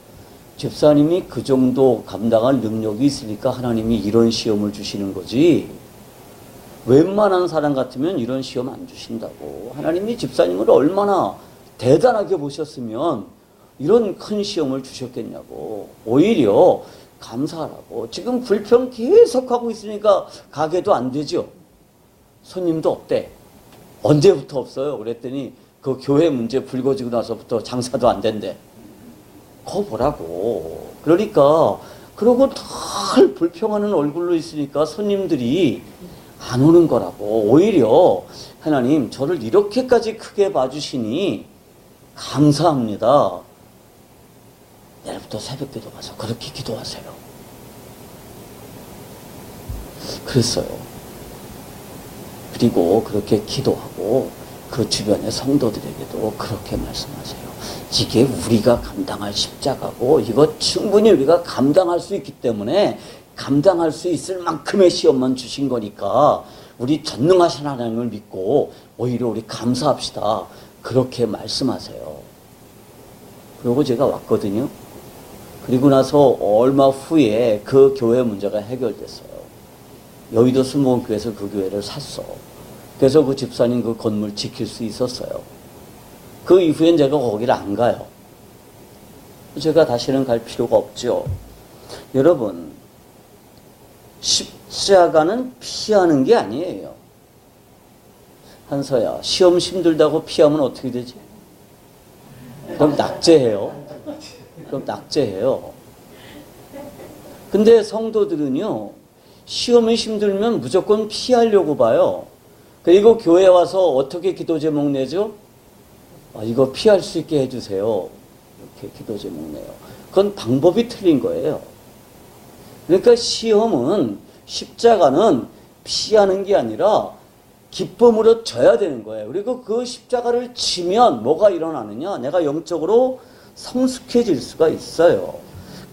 [SPEAKER 4] 집사님이 그 정도 감당할 능력이 있으니까 하나님이 이런 시험을 주시는 거지. 웬만한 사람 같으면 이런 시험 안 주신다고. 하나님이 집사님을 얼마나 대단하게 보셨으면 이런 큰 시험을 주셨겠냐고. 오히려 감사하라고. 지금 불평 계속하고 있으니까 가게도 안 되죠. 손님도 없대. 언제부터 없어요? 그랬더니 그 교회 문제 불거지고 나서부터 장사도 안 된대. 거 보라고. 그러니까 그러고 늘 불평하는 얼굴로 있으니까 손님들이 안 오는 거라고. 오히려 하나님 저를 이렇게까지 크게 봐주시니 감사합니다. 내일부터 새벽기도 가서 그렇게 기도하세요. 그랬어요. 그리고 그렇게 기도하고 그 주변의 성도들에게도 그렇게 말씀하세요. 이게 우리가 감당할 십자가고 이거 충분히 우리가 감당할 수 있기 때문에 감당할 수 있을 만큼의 시험만 주신 거니까 우리 전능하신 하나님을 믿고 오히려 우리 감사합시다. 그렇게 말씀하세요. 그리고 제가 왔거든요. 그리고 나서 얼마 후에 그 교회 문제가 해결됐어요. 여의도 순복음교회에서 그 교회를 샀어. 그래서 그 집사님 그 건물 지킬 수 있었어요. 그 이후엔 제가 거기를 안 가요. 제가 다시는 갈 필요가 없죠. 여러분, 십자가는 피하는 게 아니에요. 한서야, 시험 힘들다고 피하면 어떻게 되지? 그럼 낙제해요. 그럼 낙제해요. 근데 성도들은요, 시험이 힘들면 무조건 피하려고 봐요. 그리고 교회 와서 어떻게 기도 제목 내죠? 이거 피할 수 있게 해주세요. 이렇게 기도 제목 내요. 그건 방법이 틀린 거예요. 그러니까 시험은, 십자가는 피하는 게 아니라 기쁨으로 져야 되는 거예요. 그리고 그 십자가를 치면 뭐가 일어나느냐? 내가 영적으로 성숙해질 수가 있어요.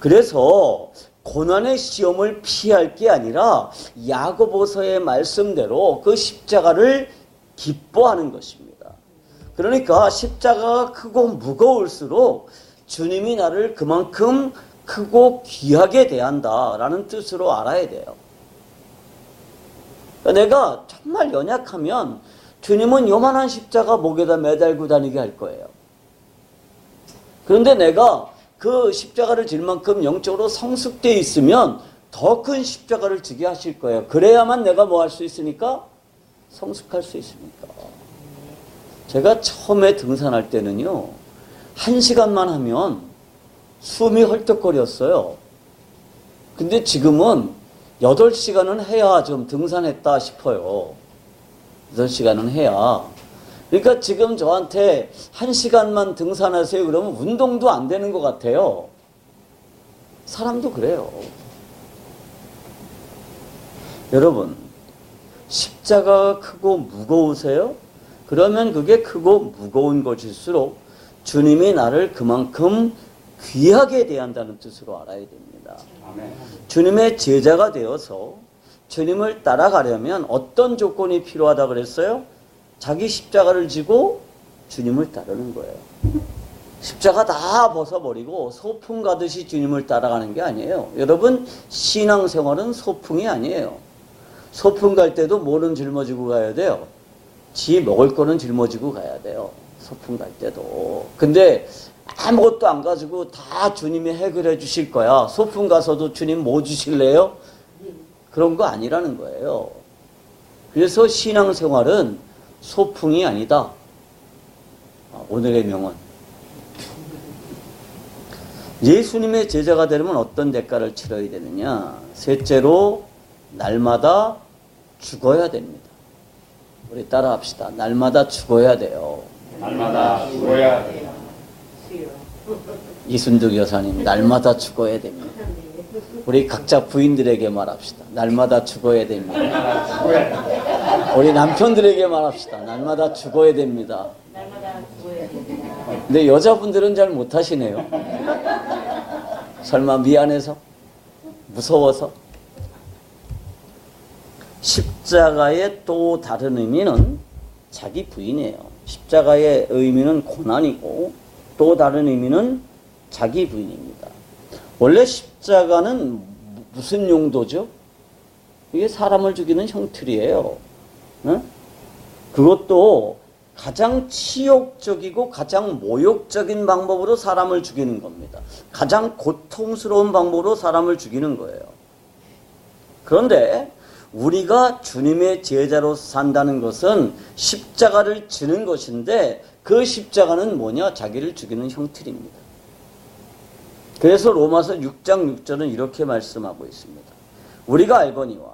[SPEAKER 4] 그래서 고난의 시험을 피할 게 아니라 야고보서의 말씀대로 그 십자가를 기뻐하는 것입니다. 그러니까 십자가가 크고 무거울수록 주님이 나를 그만큼 크고 귀하게 대한다라는 뜻으로 알아야 돼요. 내가 정말 연약하면 주님은 요만한 십자가 목에다 매달고 다니게 할 거예요. 그런데 내가 그 십자가를 질 만큼 영적으로 성숙되어 있으면 더 큰 십자가를 지게 하실 거예요. 그래야만 내가 뭐 할 수 있으니까? 성숙할 수 있습니까? 제가 처음에 등산할 때는요, 1시간만 하면 숨이 헐떡거렸어요. 근데 지금은 8시간은 해야 좀 등산했다 싶어요. 8시간은 해야. 그러니까 지금 저한테 1시간만 등산하세요 그러면 운동도 안 되는 것 같아요. 사람도 그래요. 여러분, 십자가가 크고 무거우세요? 그러면 그게 크고 무거운 것일수록 주님이 나를 그만큼 귀하게 대한다는 뜻으로 알아야 됩니다.
[SPEAKER 1] 아멘.
[SPEAKER 4] 주님의 제자가 되어서 주님을 따라가려면 어떤 조건이 필요하다 그랬어요? 자기 십자가를 지고 주님을 따르는 거예요. 십자가 다 벗어버리고 소풍 가듯이 주님을 따라가는 게 아니에요. 여러분, 신앙생활은 소풍이 아니에요. 소풍 갈 때도 뭐는 짊어지고 가야 돼요? 지 먹을 거는 짊어지고 가야 돼요. 소풍 갈 때도. 근데 아무것도 안 가지고 다 주님이 해결해 주실 거야. 소풍 가서도 주님 뭐 주실래요? 그런 거 아니라는 거예요. 그래서 신앙생활은 소풍이 아니다. 오늘의 명언. 예수님의 제자가 되려면 어떤 대가를 치러야 되느냐? 셋째로 날마다 죽어야 됩니다. 우리 따라합시다. 날마다 죽어야 돼요.
[SPEAKER 1] 날마다 죽어야 돼요.
[SPEAKER 4] 이순득 여사님, 날마다 죽어야 됩니다. 우리 각자 부인들에게 말합시다. 날마다 죽어야 됩니다.
[SPEAKER 1] 날마다 죽어야 돼요.
[SPEAKER 4] 우리 남편들에게 말합시다. 날마다 죽어야 됩니다. 근데 여자분들은 잘 못하시네요. 설마 미안해서? 무서워서? 십자가의 또 다른 의미는 자기 부인이에요. 십자가의 의미는 고난이고 또 다른 의미는 자기 부인입니다. 원래 십자가는 무슨 용도죠? 이게 사람을 죽이는 형틀이에요. 응? 그것도 가장 치욕적이고 가장 모욕적인 방법으로 사람을 죽이는 겁니다. 가장 고통스러운 방법으로 사람을 죽이는 거예요. 그런데 우리가 주님의 제자로 산다는 것은 십자가를 지는 것인데 그 십자가는 뭐냐? 자기를 죽이는 형틀입니다. 그래서 로마서 6장 6절은 이렇게 말씀하고 있습니다. 우리가 알거니와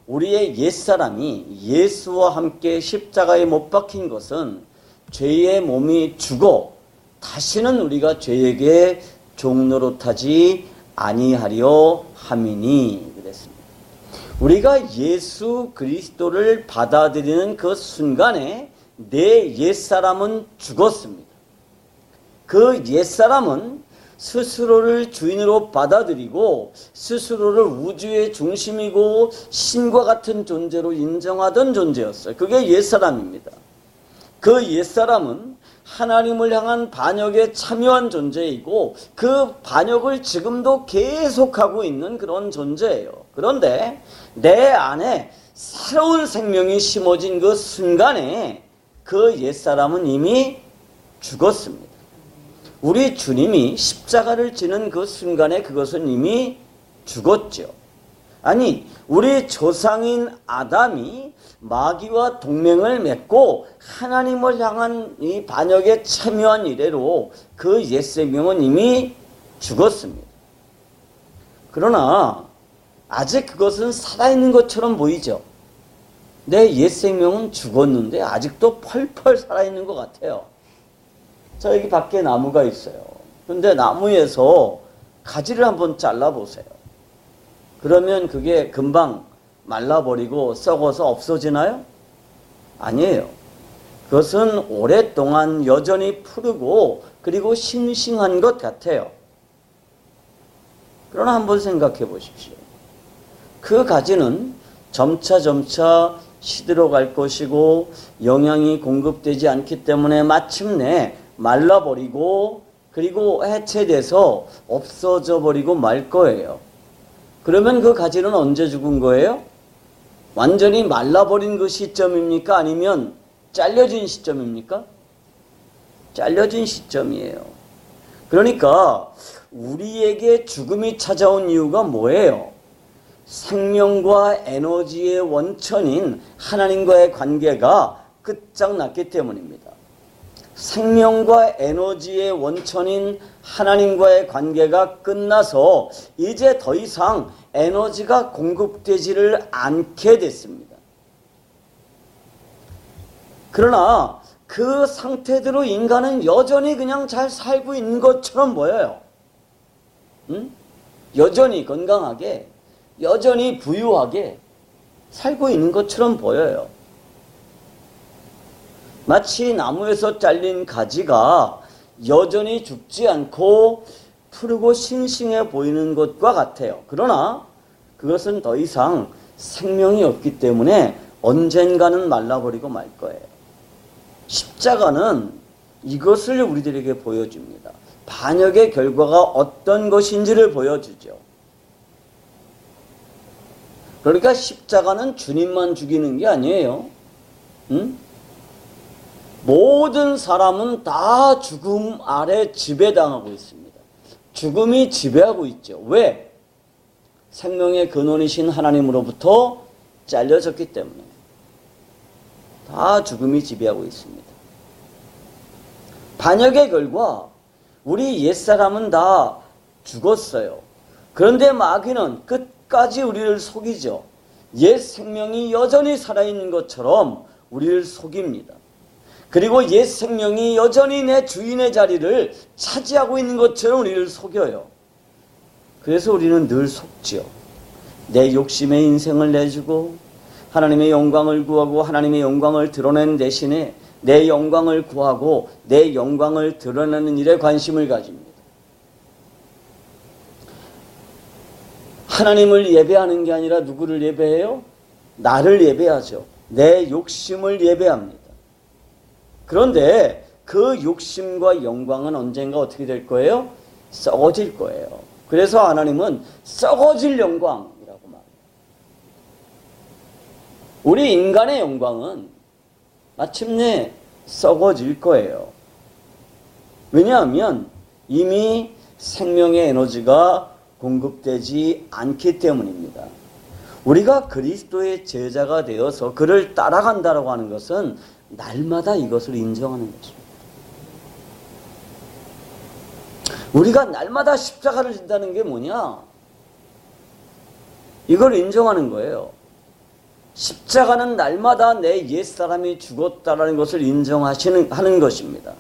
[SPEAKER 4] 우리의 옛사람이 예수와 함께 십자가에 못 박힌 것은 죄의 몸이 죽어 다시는 우리가 죄에게 종노릇하지 아니하려 함이니 그랬습니다. 우리가 예수 그리스도를 받아들이는 그 순간에 내 옛사람은 죽었습니다. 그 옛사람은 스스로를 주인으로 받아들이고 스스로를 우주의 중심이고 신과 같은 존재로 인정하던 존재였어요. 그게 옛사람입니다. 그 옛사람은 하나님을 향한 반역에 참여한 존재이고 그 반역을 지금도 계속하고 있는 그런 존재예요. 그런데 내 안에 새로운 생명이 심어진 그 순간에 그 옛사람은 이미 죽었습니다. 우리 주님이 십자가를 지는 그 순간에 그것은 이미 죽었죠. 아니, 우리 조상인 아담이 마귀와 동맹을 맺고 하나님을 향한 이 반역에 참여한 이래로 그 옛 생명은 이미 죽었습니다. 그러나 아직 그것은 살아있는 것처럼 보이죠. 내 옛 생명은 죽었는데 아직도 펄펄 살아있는 것 같아요. 자, 여기 밖에 나무가 있어요. 그런데 나무에서 가지를 한번 잘라보세요. 그러면 그게 금방 말라버리고 썩어서 없어지나요? 아니에요. 그것은 오랫동안 여전히 푸르고 그리고 싱싱한 것 같아요. 그러나 한번 생각해 보십시오. 그 가지는 점차 시들어갈 것이고 영양이 공급되지 않기 때문에 마침내 말라버리고 그리고 해체돼서 없어져 버리고 말 거예요. 그러면 그 가지는 언제 죽은 거예요? 완전히 말라버린 그 시점입니까? 아니면 잘려진 시점입니까? 잘려진 시점이에요. 그러니까 우리에게 죽음이 찾아온 이유가 뭐예요? 생명과 에너지의 원천인 하나님과의 관계가 끝장났기 때문입니다. 생명과 에너지의 원천인 하나님과의 관계가 끝나서 이제 더 이상 에너지가 공급되지를 않게 됐습니다. 그러나 그 상태대로 인간은 여전히 그냥 잘 살고 있는 것처럼 보여요. 여전히 건강하게, 여전히 부유하게 살고 있는 것처럼 보여요. 마치 나무에서 잘린 가지가 여전히 죽지 않고 푸르고 싱싱해 보이는 것과 같아요. 그러나 그것은 더 이상 생명이 없기 때문에 언젠가는 말라버리고 말 거예요. 십자가는 이것을 우리들에게 보여줍니다. 반역의 결과가 어떤 것인지를 보여주죠. 그러니까 십자가는 주님만 죽이는 게 아니에요. 모든 사람은 다 죽음 아래 지배당하고 있습니다. 죽음이 지배하고 있죠. 왜? 생명의 근원이신 하나님으로부터 잘려졌기 때문에 다 죽음이 지배하고 있습니다. 반역의 결과 우리 옛사람은 다 죽었어요. 그런데 마귀는 끝까지 우리를 속이죠. 옛 생명이 여전히 살아있는 것처럼 우리를 속입니다. 그리고 옛 생명이 여전히 내 주인의 자리를 차지하고 있는 것처럼 우리를 속여요. 그래서 우리는 늘 속지요. 내 욕심의 인생을 내주고 하나님의 영광을 구하고 하나님의 영광을 드러내는 대신에 내 영광을 구하고 내 영광을 드러내는 일에 관심을 가집니다. 하나님을 예배하는 게 아니라 누구를 예배해요? 나를 예배하죠. 내 욕심을 예배합니다. 그런데 그 욕심과 영광은 언젠가 어떻게 될 거예요? 썩어질 거예요. 그래서 하나님은 썩어질 영광이라고 말해요. 우리 인간의 영광은 마침내 썩어질 거예요. 왜냐하면 이미 생명의 에너지가 공급되지 않기 때문입니다. 우리가 그리스도의 제자가 되어서 그를 따라간다고 하는 것은 날마다 이것을 인정하는 것입니다. 우리가 날마다 십자가를 진다는 게 뭐냐? 이걸 인정하는 거예요. 십자가는 날마다 내 옛사람이 죽었다는 것을 인정하는 것입니다.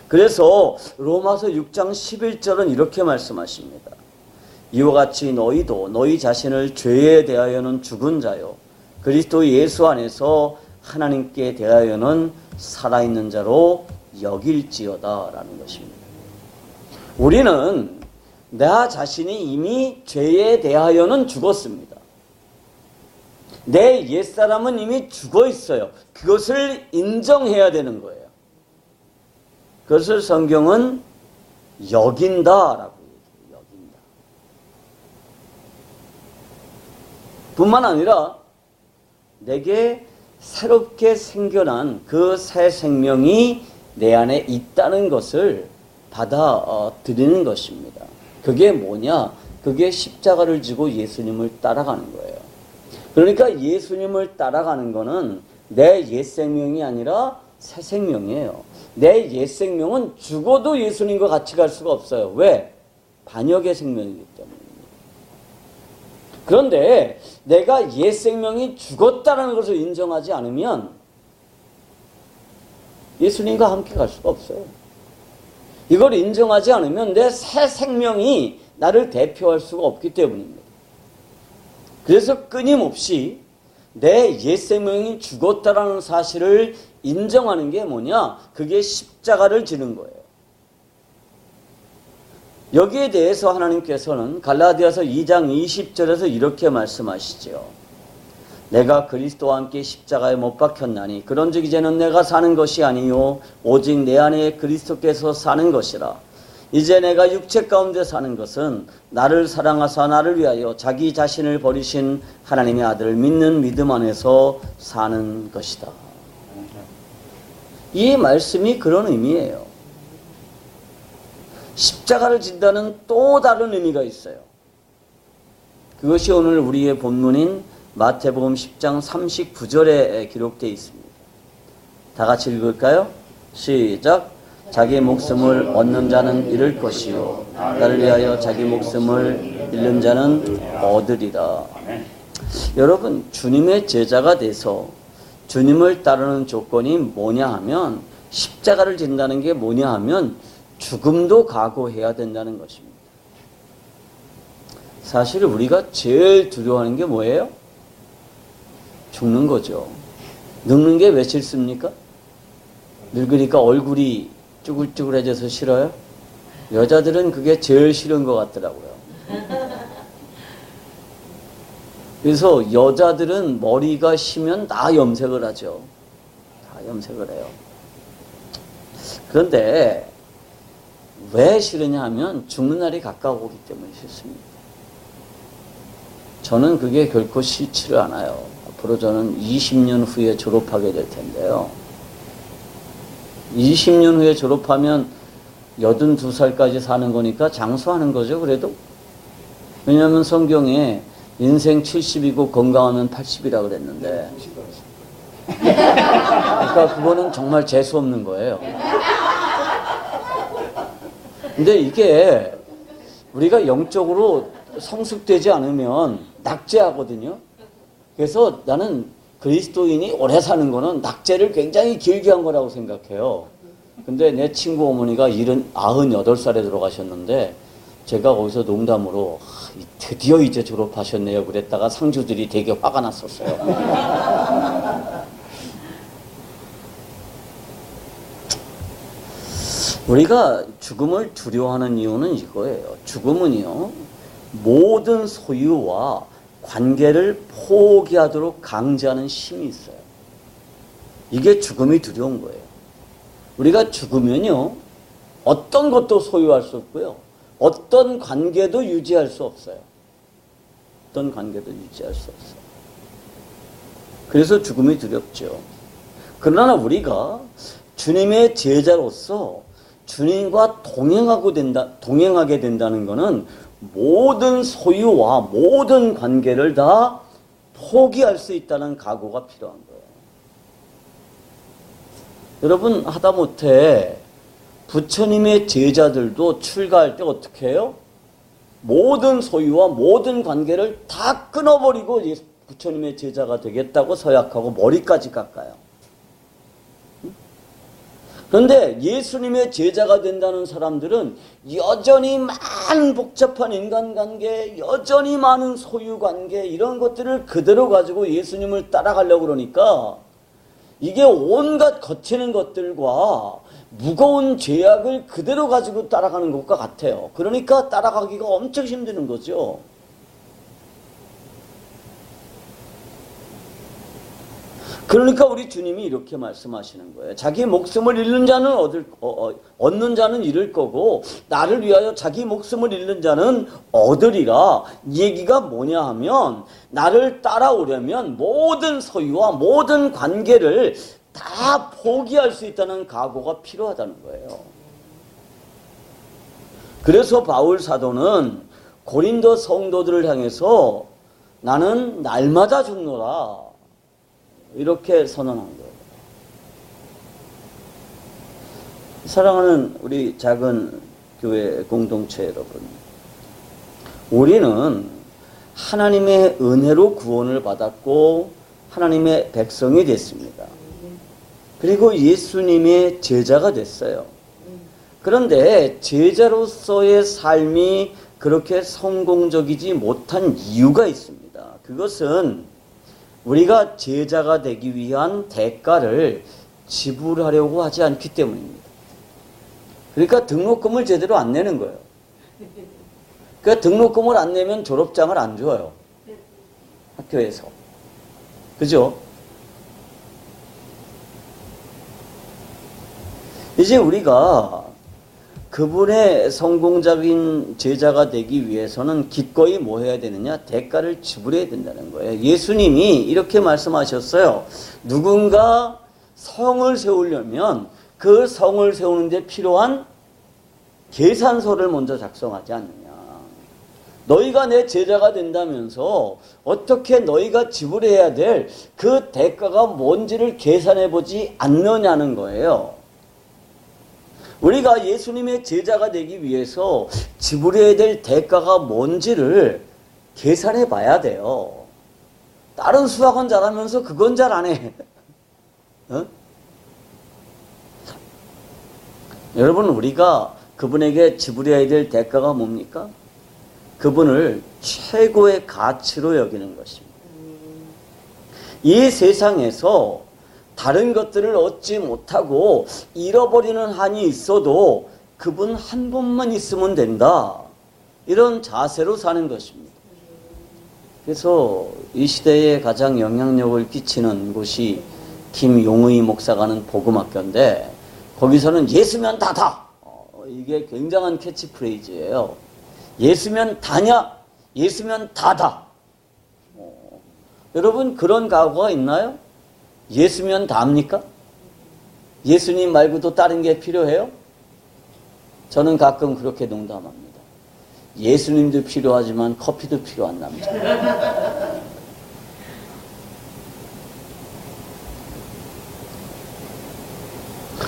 [SPEAKER 4] 그래서 로마서 6장 11절은 이렇게 말씀하십니다. 이와 같이 너희도 너희 자신을 죄에 대하여는 죽은 자요 그리스도 예수 안에서 하나님께 대하여는 살아있는 자로 여길지어다 라는 것입니다. 우리는 나 자신이 이미 죄에 대하여는 죽었습니다. 내 옛사람은 이미 죽어 있어요. 그것을 인정해야 되는 거예요. 그것을 성경은 여긴다라고 얘기해요. 여긴다. 뿐만 아니라 내게 새롭게 생겨난 그 새 생명이 내 안에 있다는 것을 받아들이는 것입니다. 그게 뭐냐? 그게 십자가를 지고 예수님을 따라가는 거예요. 그러니까 예수님을 따라가는 거는 내 옛 생명이 아니라 새 생명이에요. 내 옛 생명은 죽어도 예수님과 같이 갈 수가 없어요. 왜? 반역의 생명이기 때문입니다. 그런데 내가 옛 생명이 죽었다는 것을 인정하지 않으면 예수님과 함께 갈 수가 없어요. 이걸 인정하지 않으면 내 새 생명이 나를 대표할 수가 없기 때문입니다. 그래서 끊임없이 내 옛 생명이 죽었다라는 사실을 인정하는 게 뭐냐? 그게 십자가를 지는 거예요. 여기에 대해서 하나님께서는 갈라디아서 2장 20절에서 이렇게 말씀하시죠. 내가 그리스도와 함께 십자가에 못 박혔나니 그런즉 이제는 내가 사는 것이 아니요 오직 내 안에 그리스도께서 사는 것이라. 이제 내가 육체 가운데 사는 것은 나를 사랑하사 나를 위하여 자기 자신을 버리신 하나님의 아들을 믿는 믿음 안에서 사는 것이다. 이 말씀이 그런 의미예요. 십자가를 진다는 또 다른 의미가 있어요. 그것이 오늘 우리의 본문인 마태복음 10장 39절에 기록되어 있습니다. 다 같이 읽을까요? 시작. 자기 목숨을 얻는 자는 잃을 것이요 나를 위하여 자기 목숨을 잃는 자는 얻으리라. 여러분, 주님의 제자가 돼서 주님을 따르는 조건이 뭐냐 하면, 십자가를 진다는 게 뭐냐 하면 죽음도 각오해야 된다는 것입니다. 사실 우리가 제일 두려워하는 게 뭐예요? 죽는 거죠. 늙는 게 왜 싫습니까? 늙으니까 얼굴이 쭈글쭈글해져서 싫어요? 여자들은 그게 제일 싫은 것 같더라고요. 그래서 여자들은 머리가 쉬면 다 염색을 하죠. 다 염색을 해요. 그런데 왜 싫으냐 하면 죽는 날이 가까워오기 때문에 싫습니다. 저는 그게 결코 싫지를 않아요. 앞으로 저는 20년 후에 졸업하게 될 텐데요. 20년 후에 졸업하면 82살까지 사는 거니까 장수하는 거죠, 그래도. 왜냐하면 성경에 인생 70이고 건강하면 80이라 그랬는데. 그러니까 그거는 정말 재수 없는 거예요. 근데 이게 우리가 영적으로 성숙되지 않으면 낙제하거든요. 그래서 나는 그리스도인이 오래 사는 거는 낙제를 굉장히 길게 한 거라고 생각해요. 근데 내 친구 어머니가 98살에 돌아가셨는데 제가 거기서 농담으로 드디어 이제 졸업하셨네요 그랬다가 상주들이 되게 화가 났었어요. 우리가 죽음을 두려워하는 이유는 이거예요. 죽음은요, 모든 소유와 관계를 포기하도록 강제하는 힘이 있어요. 이게 죽음이 두려운 거예요. 우리가 죽으면요, 어떤 것도 소유할 수 없고요, 어떤 관계도 유지할 수 없어요. 어떤 관계도 유지할 수 없어요. 그래서 죽음이 두렵죠. 그러나 우리가 주님의 제자로서 주님과 동행하게 된다는 것은 모든 소유와 모든 관계를 다 포기할 수 있다는 각오가 필요한 거예요. 여러분, 하다못해 부처님의 제자들도 출가할 때 어떻게 해요? 모든 소유와 모든 관계를 다 끊어버리고 부처님의 제자가 되겠다고 서약하고 머리까지 깎아요. 그런데 예수님의 제자가 된다는 사람들은 여전히 많은 복잡한 인간관계, 여전히 많은 소유관계, 이런 것들을 그대로 가지고 예수님을 따라가려고 그러니까 이게 온갖 거치는 것들과 무거운 죄악을 그대로 가지고 따라가는 것과 같아요. 그러니까 따라가기가 엄청 힘드는 거죠. 그러니까 우리 주님이 이렇게 말씀하시는 거예요. 자기 목숨을 잃는 자는 얻는 자는 잃을 거고 나를 위하여 자기 목숨을 잃는 자는 얻으리라. 이 얘기가 뭐냐 하면 나를 따라오려면 모든 소유와 모든 관계를 다 포기할 수 있다는 각오가 필요하다는 거예요. 그래서 바울 사도는 고린도 성도들을 향해서 나는 날마다 죽노라 이렇게 선언한 거예요. 사랑하는 우리 작은 교회 공동체 여러분, 우리는 하나님의 은혜로 구원을 받았고 하나님의 백성이 됐습니다. 그리고 예수님의 제자가 됐어요. 그런데 제자로서의 삶이 그렇게 성공적이지 못한 이유가 있습니다. 그것은 우리가 제자가 되기 위한 대가를 지불하려고 하지 않기 때문입니다. 그러니까 등록금을 제대로 안 내는 거예요. 그러니까 등록금을 안 내면 졸업장을 안 줘요. 학교에서. 그죠? 이제 우리가 그분의 성공적인 제자가 되기 위해서는 기꺼이 뭐 해야 되느냐? 대가를 지불해야 된다는 거예요. 예수님이 이렇게 말씀하셨어요. 누군가 성을 세우려면 그 성을 세우는 데 필요한 계산서를 먼저 작성하지 않느냐. 너희가 내 제자가 된다면서 어떻게 너희가 지불해야 될 그 대가가 뭔지를 계산해 보지 않느냐는 거예요. 우리가 예수님의 제자가 되기 위해서 지불해야 될 대가가 뭔지를 계산해 봐야 돼요. 다른 수학은 잘하면서 그건 잘 안 해. 어? 여러분, 우리가 그분에게 지불해야 될 대가가 뭡니까? 그분을 최고의 가치로 여기는 것입니다. 이 세상에서 다른 것들을 얻지 못하고 잃어버리는 한이 있어도 그분 한 분만 있으면 된다. 이런 자세로 사는 것입니다. 그래서 이 시대에 가장 영향력을 끼치는 곳이 김용의 목사가 하는 복음학교인데 거기서는 예수면 다다. 이게 굉장한 캐치프레이즈예요. 예수면 다냐? 예수면 다다. 여러분, 그런 각오가 있나요? 예수면 다입니까? 예수님 말고도 다른 게 필요해요? 저는 가끔 그렇게 농담합니다. 예수님도 필요하지만 커피도 필요한 남자.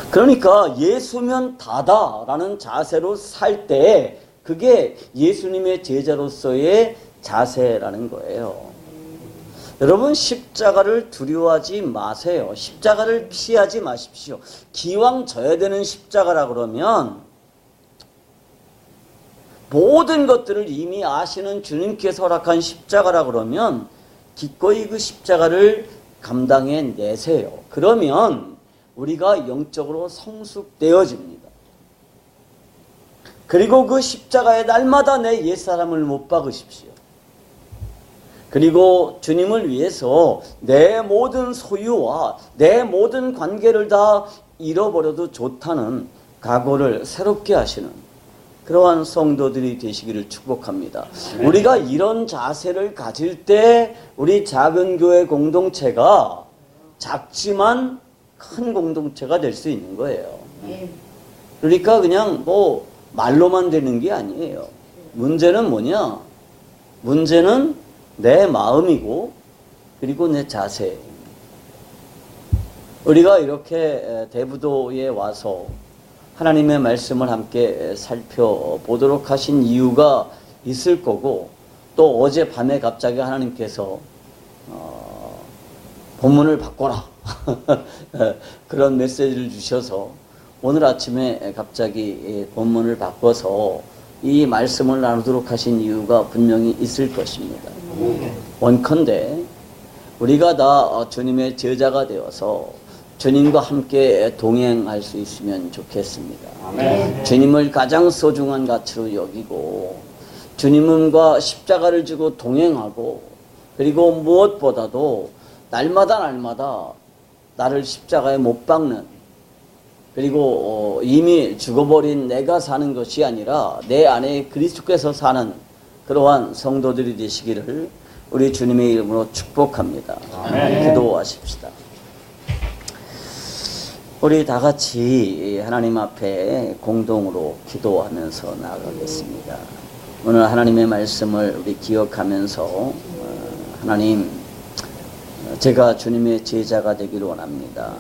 [SPEAKER 4] 그러니까 예수면 다다라는 자세로 살 때 그게 예수님의 제자로서의 자세라는 거예요. 여러분, 십자가를 두려워하지 마세요. 십자가를 피하지 마십시오. 기왕 져야 되는 십자가라 그러면 모든 것들을 이미 아시는 주님께서 허락한 십자가라 그러면 기꺼이 그 십자가를 감당해 내세요. 그러면 우리가 영적으로 성숙되어집니다. 그리고 그 십자가에 날마다 내 옛사람을 못 박으십시오. 그리고 주님을 위해서 내 모든 소유와 내 모든 관계를 다 잃어버려도 좋다는 각오를 새롭게 하시는 그러한 성도들이 되시기를 축복합니다. 우리가 이런 자세를 가질 때 우리 작은 교회 공동체가 작지만 큰 공동체가 될 수 있는 거예요. 그러니까 그냥 뭐 말로만 되는 게 아니에요. 문제는 뭐냐? 문제는 내 마음이고 그리고 내 자세. 우리가 이렇게 대부도에 와서 하나님의 말씀을 함께 살펴보도록 하신 이유가 있을 거고, 또 어젯밤에 갑자기 하나님께서 본문을 바꿔라 그런 메시지를 주셔서 오늘 아침에 갑자기 본문을 바꿔서 이 말씀을 나누도록 하신 이유가 분명히 있을 것입니다. 원컨대 우리가 다 주님의 제자가 되어서 주님과 함께 동행할 수 있으면 좋겠습니다. 아멘. 주님을 가장 소중한 가치로 여기고 주님과 십자가를 지고 동행하고, 그리고 무엇보다도 날마다 나를 십자가에 못 박는, 그리고 이미 죽어버린 내가 사는 것이 아니라 내 안에 그리스도께서 사는 그러한 성도들이 되시기를 우리 주님의 이름으로 축복합니다. 아멘. 기도하십시다. 우리 다 같이 하나님 앞에 공동으로 기도하면서 나아가겠습니다. 오늘 하나님의 말씀을 우리 기억하면서 하나님, 제가 주님의 제자가 되기를 원합니다.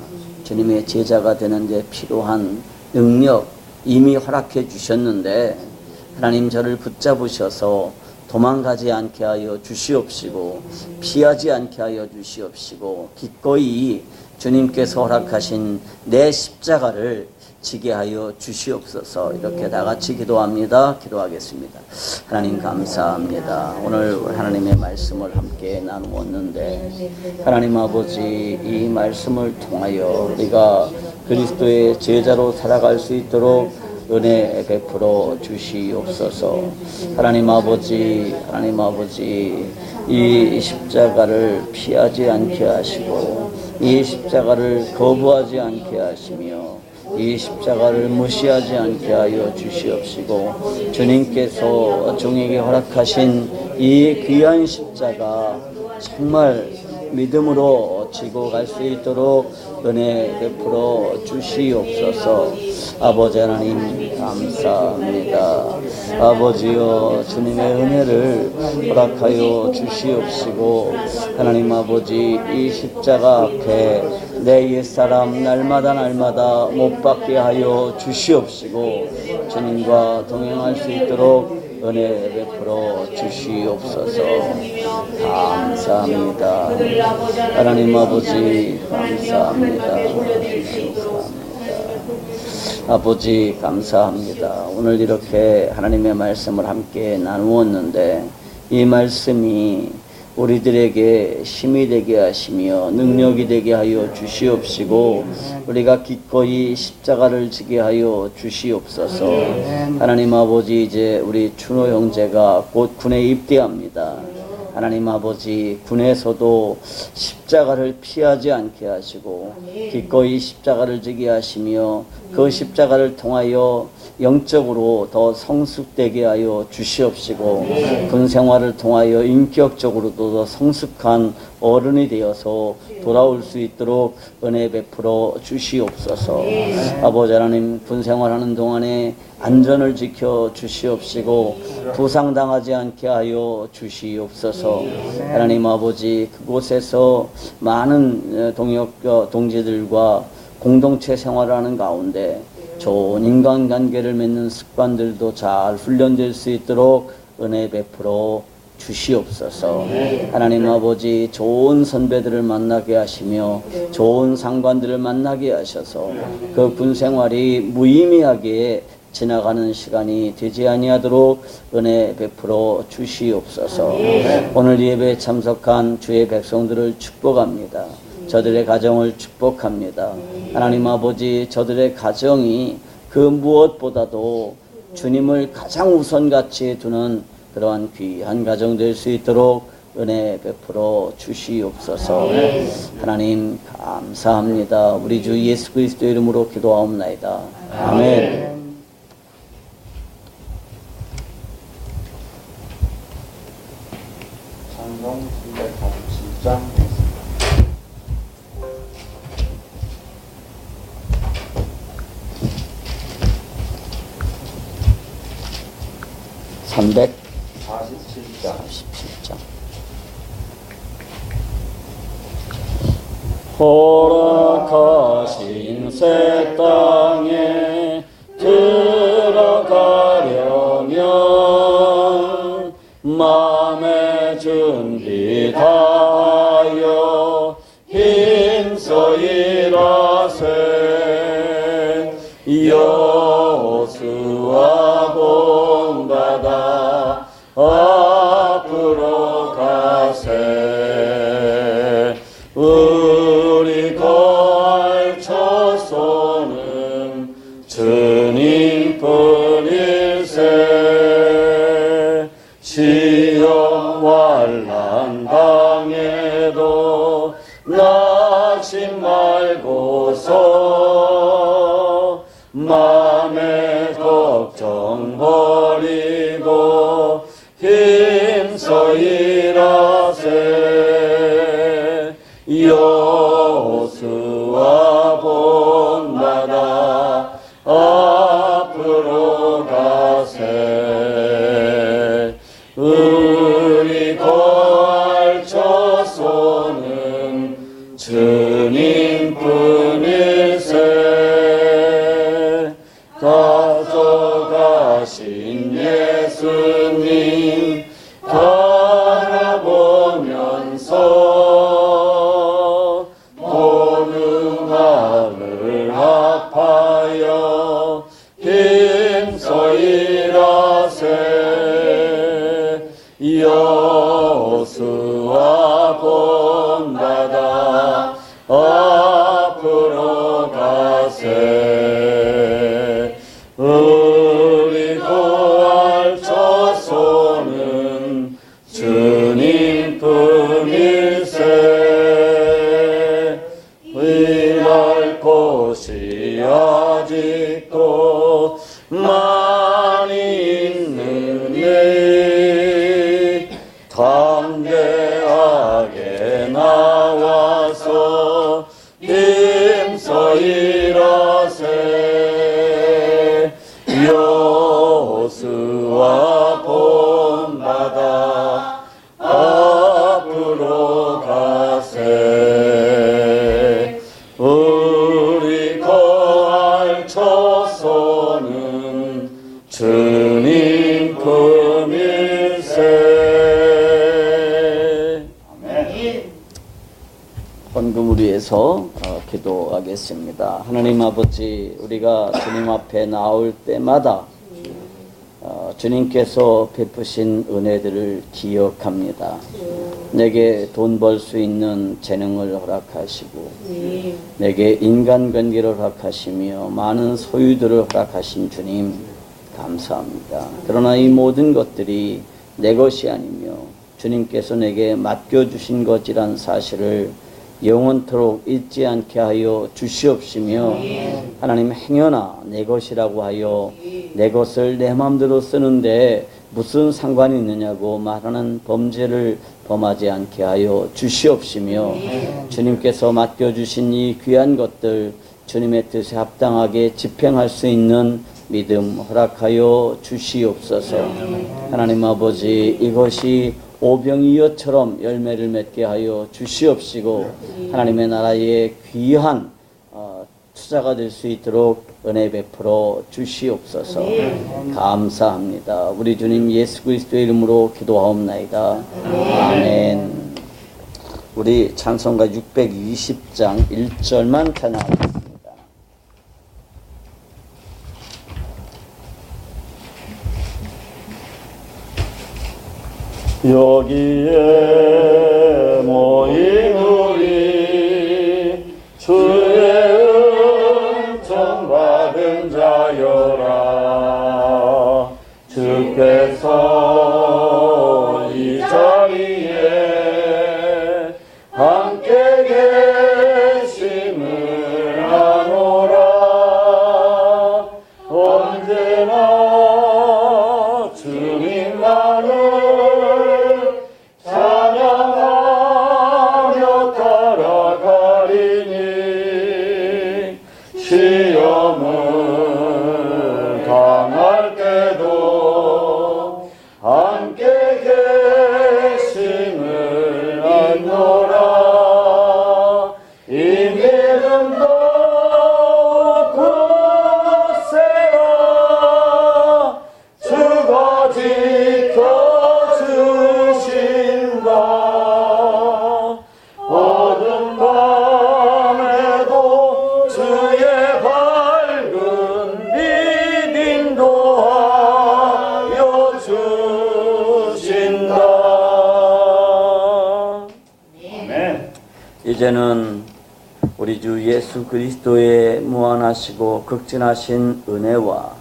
[SPEAKER 4] 주님의 제자가 되는 데 필요한 능력 이미 허락해 주셨는데 하나님 저를 붙잡으셔서 도망가지 않게 하여 주시옵시고 피하지 않게 하여 주시옵시고 기꺼이 주님께서 허락하신 내 십자가를 지게 하여 주시옵소서. 이렇게 다 같이 기도합니다. 기도하겠습니다. 하나님 감사합니다. 오늘 하나님의 말씀을 함께 나누었는데 하나님 아버지 이 말씀을 통하여 우리가 그리스도의 제자로 살아갈 수 있도록 은혜 베풀어 주시옵소서. 하나님 아버지 이 십자가를 피하지 않게 하시고 이 십자가를 거부하지 않게 하시며 이 십자가를 무시하지 않게 하여 주시옵시고 주님께서 종에게 허락하신 이 귀한 십자가 정말 믿음으로 지고 갈 수 있도록 은혜 베풀어 주시옵소서. 아버지 하나님 감사합니다. 아버지여 주님의 은혜를 허락하여 주시옵시고 하나님 아버지 이 십자가 앞에 내 옛사람 날마다 못 박게 하여 주시옵시고 주님과 동행할 수 있도록 은혜 베풀어 주시옵소서. 감사합니다. 하나님 아버지 감사합니다. 아버지 감사합니다. 오늘 이렇게 하나님의 말씀을 함께 나누었는데 이 말씀이 우리들에게 힘이 되게 하시며 능력이 되게 하여 주시옵시고 우리가 기꺼이 십자가를 지게 하여 주시옵소서. 하나님 아버지 이제 우리 준호 형제가 곧 군에 입대합니다. 하나님 아버지 군에서도 십자가를 피하지 않게 하시고 기꺼이 십자가를 지게 하시며 그 십자가를 통하여 영적으로 더 성숙되게 하여 주시옵시고 군 생활을 통하여 인격적으로도 더 성숙한 어른이 되어서 돌아올 수 있도록 은혜 베풀어 주시옵소서. 아버지 하나님 군 생활하는 동안에 안전을 지켜 주시옵시고 부상당하지 않게 하여 주시옵소서. 하나님 아버지 그곳에서 많은 동지들과 공동체 생활을 하는 가운데 좋은 인간관계를 맺는 습관들도 잘 훈련될 수 있도록 은혜 베풀어 주시옵소서. 하나님 아버지 좋은 선배들을 만나게 하시며 좋은 상관들을 만나게 하셔서 그 군생활이 무의미하게 지나가는 시간이 되지 아니하도록 은혜 베풀어 주시옵소서. 오늘 예배에 참석한 주의 백성들을 축복합니다. 저들의 가정을 축복합니다. 하나님 아버지 저들의 가정이 그 무엇보다도 주님을 가장 우선같이 두는 그러한 귀한 가정 될 수 있도록 은혜 베풀어 주시옵소서. 하나님 감사합니다. 우리 주 예수 그리스도 이름으로 기도하옵나이다. 아멘.
[SPEAKER 1] 찬송 347장
[SPEAKER 4] 347장 허락하신 새 땅에 들어가려면 마음의 준비 다하여 힘써 일하세. 여호수아 본받아 앞으로 가세. 우리 거할 처소는 주님뿐일세. 시험 환난 당해도 낙심 말고서 맘의 걱정 버리고 힘써 일하세. 여호수아 본받아 앞으로 가세. 우리 거할 처소는 주님뿐일세. 가져가신 예수님 가세 우리 거할 처소는 주님 품일세.
[SPEAKER 1] 아멘.
[SPEAKER 4] 헌금을 위해서 기도하겠습니다. 하나님 아버지, 우리가 주님 앞에 나올 때마다 주님께서 베푸신 은혜들을 기억합니다. 내게 돈 벌 수 있는 재능을 허락하시고 내게 인간관계를 허락하시며 많은 소유들을 허락하신 주님 감사합니다. 그러나 이 모든 것들이 내 것이 아니며 주님께서 내게 맡겨주신 것이란 사실을 영원토록 잊지 않게 하여 주시옵시며 하나님 행여나 내 것이라고 하여 내 것을 내 마음대로 쓰는데 무슨 상관이 있느냐고 말하는 범죄를 범하지 않게 하여 주시옵시며 주님께서 맡겨주신 이 귀한 것들 주님의 뜻에 합당하게 집행할 수 있는 믿음 허락하여 주시옵소서. 하나님 아버지, 이것이 오병이어처럼 열매를 맺게 하여 주시옵시고 하나님의 나라의 귀한 투자가 될 수 있도록 은혜 베풀어 주시옵소서. 감사합니다. 우리 주님 예수 그리스도의 이름으로 기도하옵나이다. 아멘. 우리 찬송가 620장 1절만 찬양하겠습니다. 여기에 모인 우리 주의 은총 받은 자여라. 주께서 이 자리에 함께 계심을 아노라. 언제나 주님만을 찬양하며 따라가리니 시험은 당할 때도 함께 계심을 알노라. 이 믿음도 굳세라. 주가 지켜주신다. 어두운 밤에도 주의 밝은 빛 인도하여 주신다.
[SPEAKER 1] 아멘.
[SPEAKER 4] 이제는 우리 주 예수 그리스도의 무한하시고 극진하신 은혜와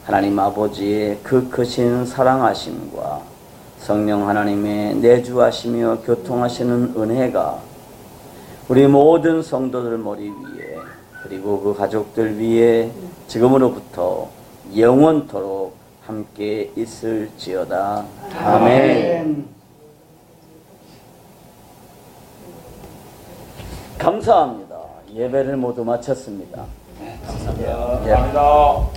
[SPEAKER 4] 하나님 아버지의 그 크신 사랑하심과 성령 하나님의 내주하시며 교통하시는 은혜가 우리 모든 성도들 머리 위에 그리고 그 가족들 위에 지금으로부터 영원토록 함께 있을지어다. 아멘. 감사합니다. 예배를 모두 마쳤습니다.
[SPEAKER 1] 감사합니다.